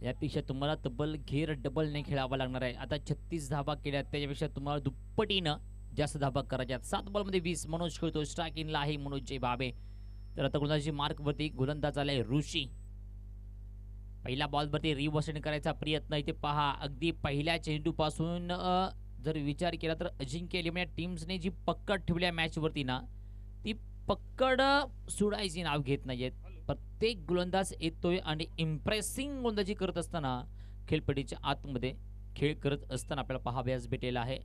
यापेक्षा तुम्हाला तब्बल घेर डबल नाही खेळावा लागणार आहे. आता 36 धावा केल्या, त्याच्यापेक्षा तुम्हाला दुप्पटीनं जास्त धावा करायच्या. 7 बॉलमध्ये 20 मनोज खेळतो. स्ट्रायकिंगला आहे मनोज जे बाबे. तर आता गोलंदाजी मार्कवरती गोलंदाज आलाय ऋषी. पहिल्या बॉलवरती रिवर्सन करायचा प्रयत्न. इथे पहा, अगदी पहिल्या चेंडूपासून जर विचार केला तर अजिंक्य एलिमिनेट टीम्सने जी पकड ठेवली आहे मॅचवरती ना, ती पकड सोडायची नाव घेत नाहीयेत. प्रत्येक गोलंदाज येतोय आणि इम्प्रेसिंग गोलंदाजी करत असताना खेळपट्टीच्या आतमध्ये खेळ करत असताना आपल्याला पाहावयास भेटलेला आहे.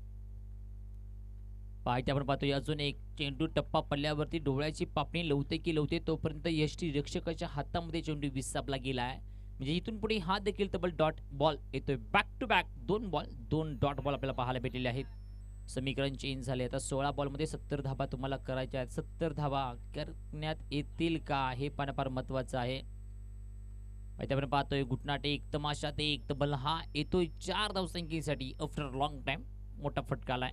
पाहिजे आपण पाहतोय अजून एक चेंडू टप्पा पडल्यावरती डोळ्याची पापणी लवते की लवते, तोपर्यंत यष्टी रक्षकाच्या हातामध्ये चेंडू विसापला गेला आहे. म्हणजे इथून पुढे हा देखील तब्बल डॉट बॉल येतोय. Back to back 2 ball 2 dot ball आपल्याला पाहायला भेटलेले आहेत. समीकरण चेंज झाले. आता 16 बॉलमध्ये 70 धावा तुम्हाला करायच्या आहेत. 70 धावा करण्यात येतील का हे पाहणं फार महत्वाचं आहे. आपण पाहतोय घुटनाट एक तमाशात एक तब्बल हा येतोय 4 धावसंख्येसाठी आफ्टर लॉंग टाइम. मोठा फटका आलाय.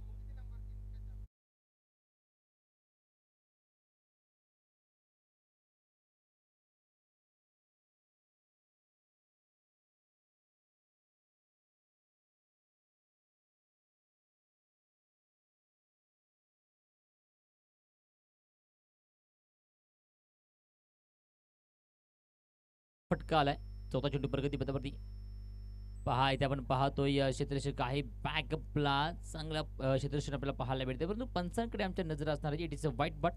फटका आलाय. चौथा चेंडू प्रगती पथावरती. पहा इथे आपण पाहतोय क्षेत्ररक्षक आहे बॅकअपला. चांगला क्षेत्ररक्षण आपल्याला पाहायला भेटते, परंतु पंचांकडे आमच्या नजर असणार आहे. इट इज अ वाईट बट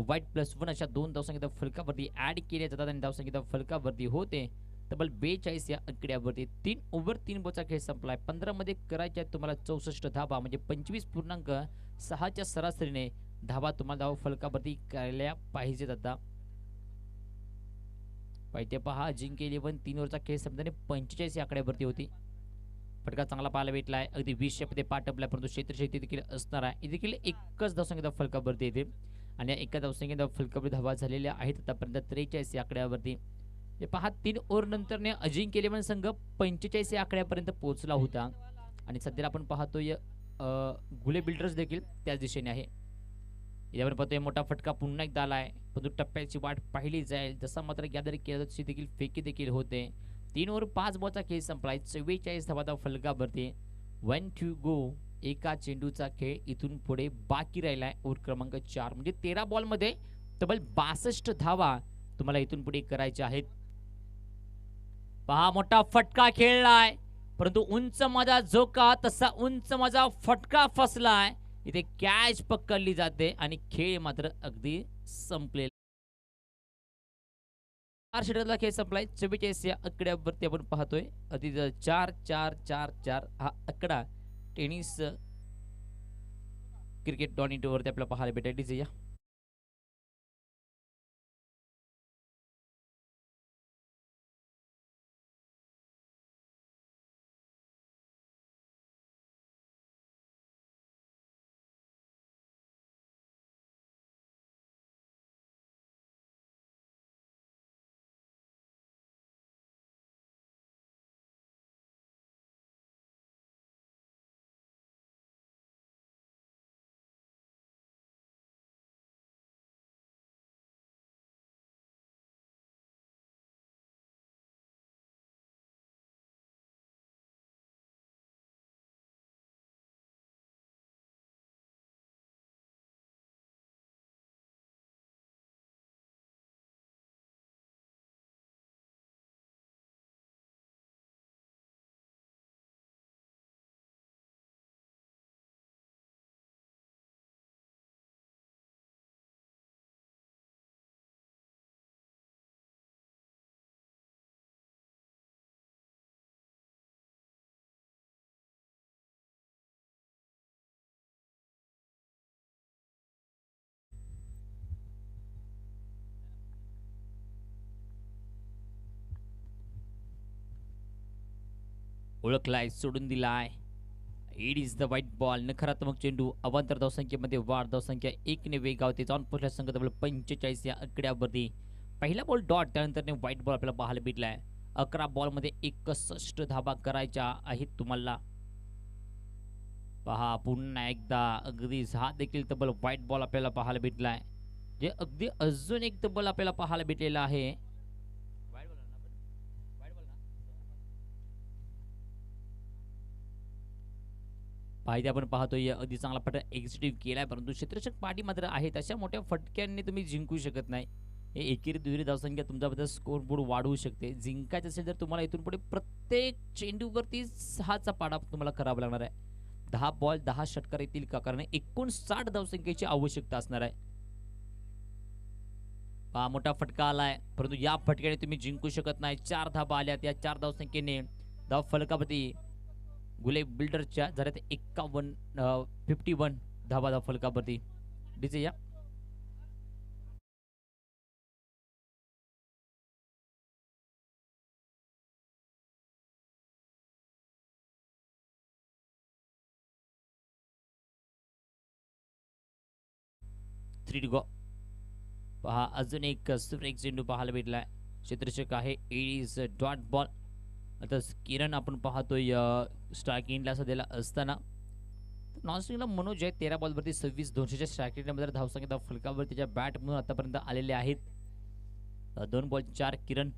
वाईट +1 अशा 2 धावसंख्येच्या फलकावरती ऍड केल्या जातात आणि धावसंख्येच्या फलकावरती होते तब्बल 42 या आकड्यावरती. 3 ओव्हर 3 बॉलचा खेळ संपलाय. 15 मध्ये करायच्या आहेत तुम्हाला 64 धावा, म्हणजे 25.6च्या सरासरीने धावा तुम्हाला धाव फलकावरती करायला पाहिजेत. आता पाहिजे पहा, अजिंक्य 11 3 ओव्हरचा खेळ संपताना 45 या आकड्यावरती होती. फटका चांगला पाहायला भेटलाय. अगदी 20 मध्ये पाठवलाय, परंतु क्षेत्रशक्ती देखील असणार आहे. देखील एकच धावसंख्येचा फलकावरती येते आणि या एका धावसंख्येचा फलकावरती धावा झालेल्या आहेत आतापर्यंत 43 या आकड्यावरती. हे पहा, 3 ओव्हर नंतरने अजिंक्य 11 संघ 45 या आकड्यापर्यंत पोहोचला होता आणि सध्या आपण पाहतोय गुले बिल्डर्स देखील त्याच दिशेने आहे. यावर पाहतोय मोठा फटका पुन्हा एकदा आलाय, परंतु टप्प्याची वाट पाहिली जाईल. जसा मात्र गॅदर केला तशी देखील फेकी देखील होते. 3 ओव्हर 5 बॉलचा खेळ संपलाय. 44 धावा फलकावरती. 1 to go. एका चेंडूचा खेळ इथून पुढे बाकी राहिलाय. ओव्हर क्रमांक 4 म्हणजे 13 बॉलमध्ये तब्बल 62 धावा तुम्हाला इथून पुढे करायच्या आहेत. पहा, मोठा फटका खेळलाय, परंतु उंच माझा झोका तसा उंच माझा फटका फसलाय. इथे कॅच पकडली जाते आणि खेळ मात्र अगदी संपलेला. 4 षटकाचा खेळ संपलाय. 44 या आकड्यावरती आपण पाहतोय. अति 4-4-4-4 हा आकडा टेनिस क्रिकेट .net वरती आपल्याला पाहायला भेटायची या. ओळखलाय, सोडून दिलाय. It is the white ball. नकारात्मक चेंडू. अवांतर धावसंख्येमध्ये वाढ. धावसंख्या 1 ने वेगावते. जाऊन पोहोचल्या संघ तब्बल 45 या आकड्यावरती. पहिला बॉल डॉट, त्यानंतर व्हाईट बॉल आपल्याला पाहायला भेटलाय. 11 बॉलमध्ये 61 धावा करायच्या आहेत तुम्हाला. पहा पुन्हा एकदा अगदी हा देखील तब्बल व्हाईट बॉल आपल्याला पाहायला भेटलाय, जे अगदी अजून एक तब्बल आपल्याला पाहायला भेटलेला आहे. पाहिजे आपण पाहतोय अगदी चांगला फटका एक्झिक्यूटिव्ह केलाय, परंतु क्षेत्ररक्षक पाठी मात्र आहेत. अशा मोठ्या फटक्यांनी तुम्ही जिंकू शकत नाही. हे एकेरी दुहेरी धावसंख्या तुमच्याबद्दल स्कोर बोर्ड वाढवू शकते. जिंकायचं असेल तर तुम्हाला इथून पुढे प्रत्येक चेंडूवरती 6चा पाडा तुम्हाला करावा लागणार आहे. 10 बॉल 10 षटकार येतील का, कारण 59 धावसंख्येची आवश्यकता असणार आहे. पहा मोठा फटका आलाय, परंतु या फटक्याने तुम्ही जिंकू शकत नाही. 4 धाबा आल्यात. या 4 धावसंख्येने धाव फलकावरती गुले बिल्डरच्या झाल्यात 51 धाबा धाव फलकावरती. डीजे या 3 टू गो. पहा अजून एक सुपर एक चेंडू पाहायला भेटलाय. क्षेत्ररक्षक आहे इज डॉट बॉल. आता किरण आपण पाहतोय स्ट्रायकिंगला सध्याला असताना. नॉन स्ट्रिंगला मनोज आहे 13 बॉलवरती 26 200च्या स्ट्रायकिंगमध्ये धावसंख्या फलकावर त्याच्या बॅट म्हणून आतापर्यंत आलेले आहेत. 2 बॉल 4 किरण.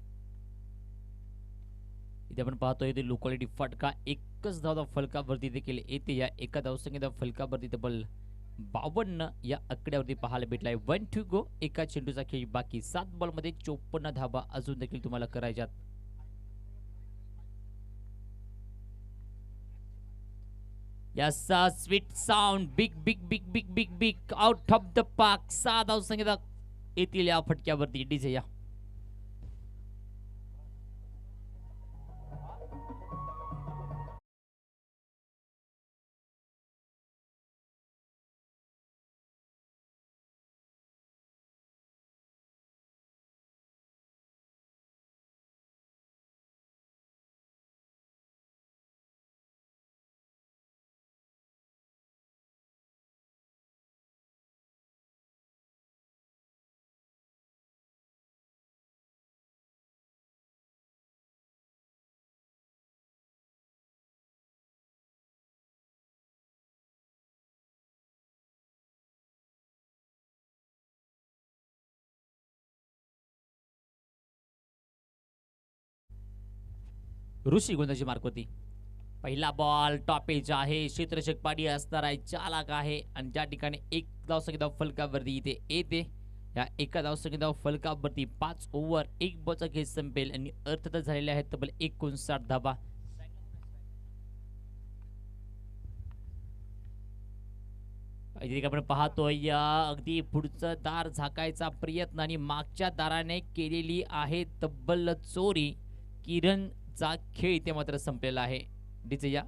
इथे आपण पाहतोय ते लो क्वालिटी फटका एकच धाव फलकावरती देखील येते. या एका धावसंख्येच्या फलकावरती तब्बल 52 या आकड्यावरती पाहायला भेटलाय. 1 टू गो. एका चेंडूचा खेळ बाकी. 7 बॉलमध्ये 54 धाबा अजून देखील तुम्हाला करायच्यात. याचा sweet sound big big big big big big out of the park. 6 धावसंख्या येतील या फटक्यावरती. डीजे या ऋषी गोंदाची मार्कवरती. पहिला बॉल टॉपेज आहे. क्षेत्ररक्षक पाडी असणार आहे. चालाक आहे आणि ज्या ठिकाणी एक धावसंख्या फलकावरती इथे येते. या एका धावसंख्या फलकावरती 5 ओव्हर 1 बॉलचा खेळ संपेल आणि अर्थातच झालेले आहेत तब्बल 59 धाबा. आपण पाहतोय अगदी पुढचं दार झाकायचा प्रयत्न आणि मागच्या दाराने केलेली आहे तब्बल चोरी. किरणचा खेळ इथे मात्र संपलेला आहे. डीजे या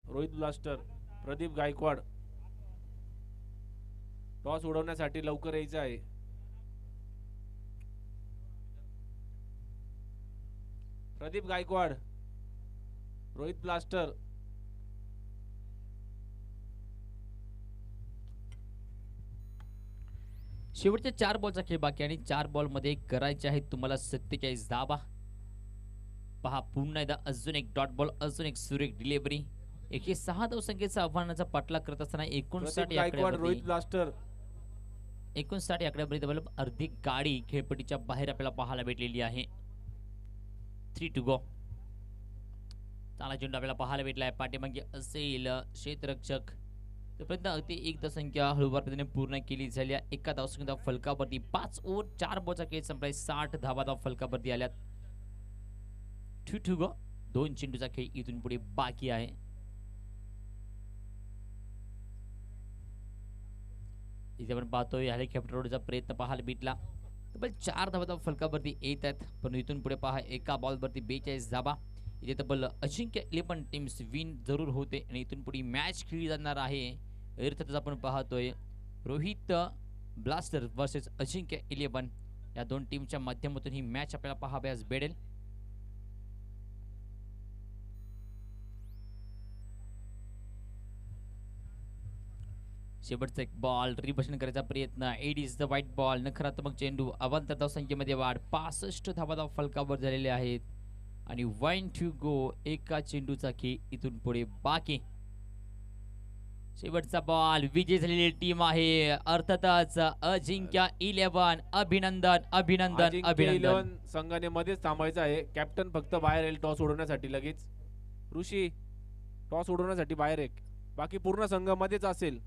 रोहित ब्लास्टर, प्रदीप गायकवाड टॉस उडवण्यासाठी लवकर यायचं आहे. प्रदीप गायकवाड, रोहित ब्लास्टर. शेवटच्या 4 बॉलचा खेळ बाकी आणि 4 बॉल मध्ये करायचे आहेत तुम्हाला 47 धाबा. पहा पुन्हा एकदा अजून एक डॉट बॉल, अजून एक सुरेख डिलिव्हरी. 106 धावसंख्येचा आव्हानाचा पाठलाग करत असताना 59 गायकवाड, रोहित ब्लास्टर 59 आकड्यापर्यंत अर्धी गाडी खेळपट्टीच्या बाहेर आपल्याला पाहायला भेटलेली आहे. 3 टू गो. चांगला चेंडू आपल्याला पाहायला भेटलाय. पाठीमागे असेल क्षेत्ररक्षक. तोपर्यंत अगदी एक धावसंख्या हळूवार पद्धतीने पूर्ण केली झाली. एका धावसंख्या फलकावरती 5 ओव्हर 4 बॉलचा खेळ संपलाय. 60 धाबा धाव फलकावरती आल्यात. 2 टू गो. 2 चेंडूचा खेळ इथून पुढे बाकी आहे. इथे आपण पाहतोय हेलिकॉप्टर रोडचा प्रयत्न पाहायला भेटला. तब्बल 4 धाबा फलकावरती येत आहेत, पण इथून पुढे पहा एका बॉलवरती 42 धाबा. इथे तब्बल अजिंक्य 11 टीम्स विन जरूर होते आणि इथून पुढे मॅच खेळली जाणार आहे. अर्थातच आपण पाहतोय रोहित ब्लास्टर वर्सेस अजिंक्य 11 या दोन टीमच्या माध्यमातून ही मॅच आपल्याला पाहावयास भेटेल. शेवटचा एक बॉल रिपशन करायचा प्रयत्न. It is the white ball. नकारात्मक चेंडू. अवांतर धावसंख्येमध्ये वाढ. 65 धावा फलकावर झालेले आहेत आणि 1 to go. एका चेंडूचा खेळ इथून पुढे बाकी. शेवटचा बॉल. विजय झालेली टीम आहे अर्थातच अजिंक्य 11. अभिनंदन अभिनंदन अजिंक्य अभिनंदन. 11 संघाने मध्येच थांबायचं आहे. कॅप्टन फक्त बाहेर येईल टॉस उडवण्यासाठी लगेच. ऋषी टॉस उडवण्यासाठी बाहेर एक, बाकी पूर्ण संघ मध्येच असेल.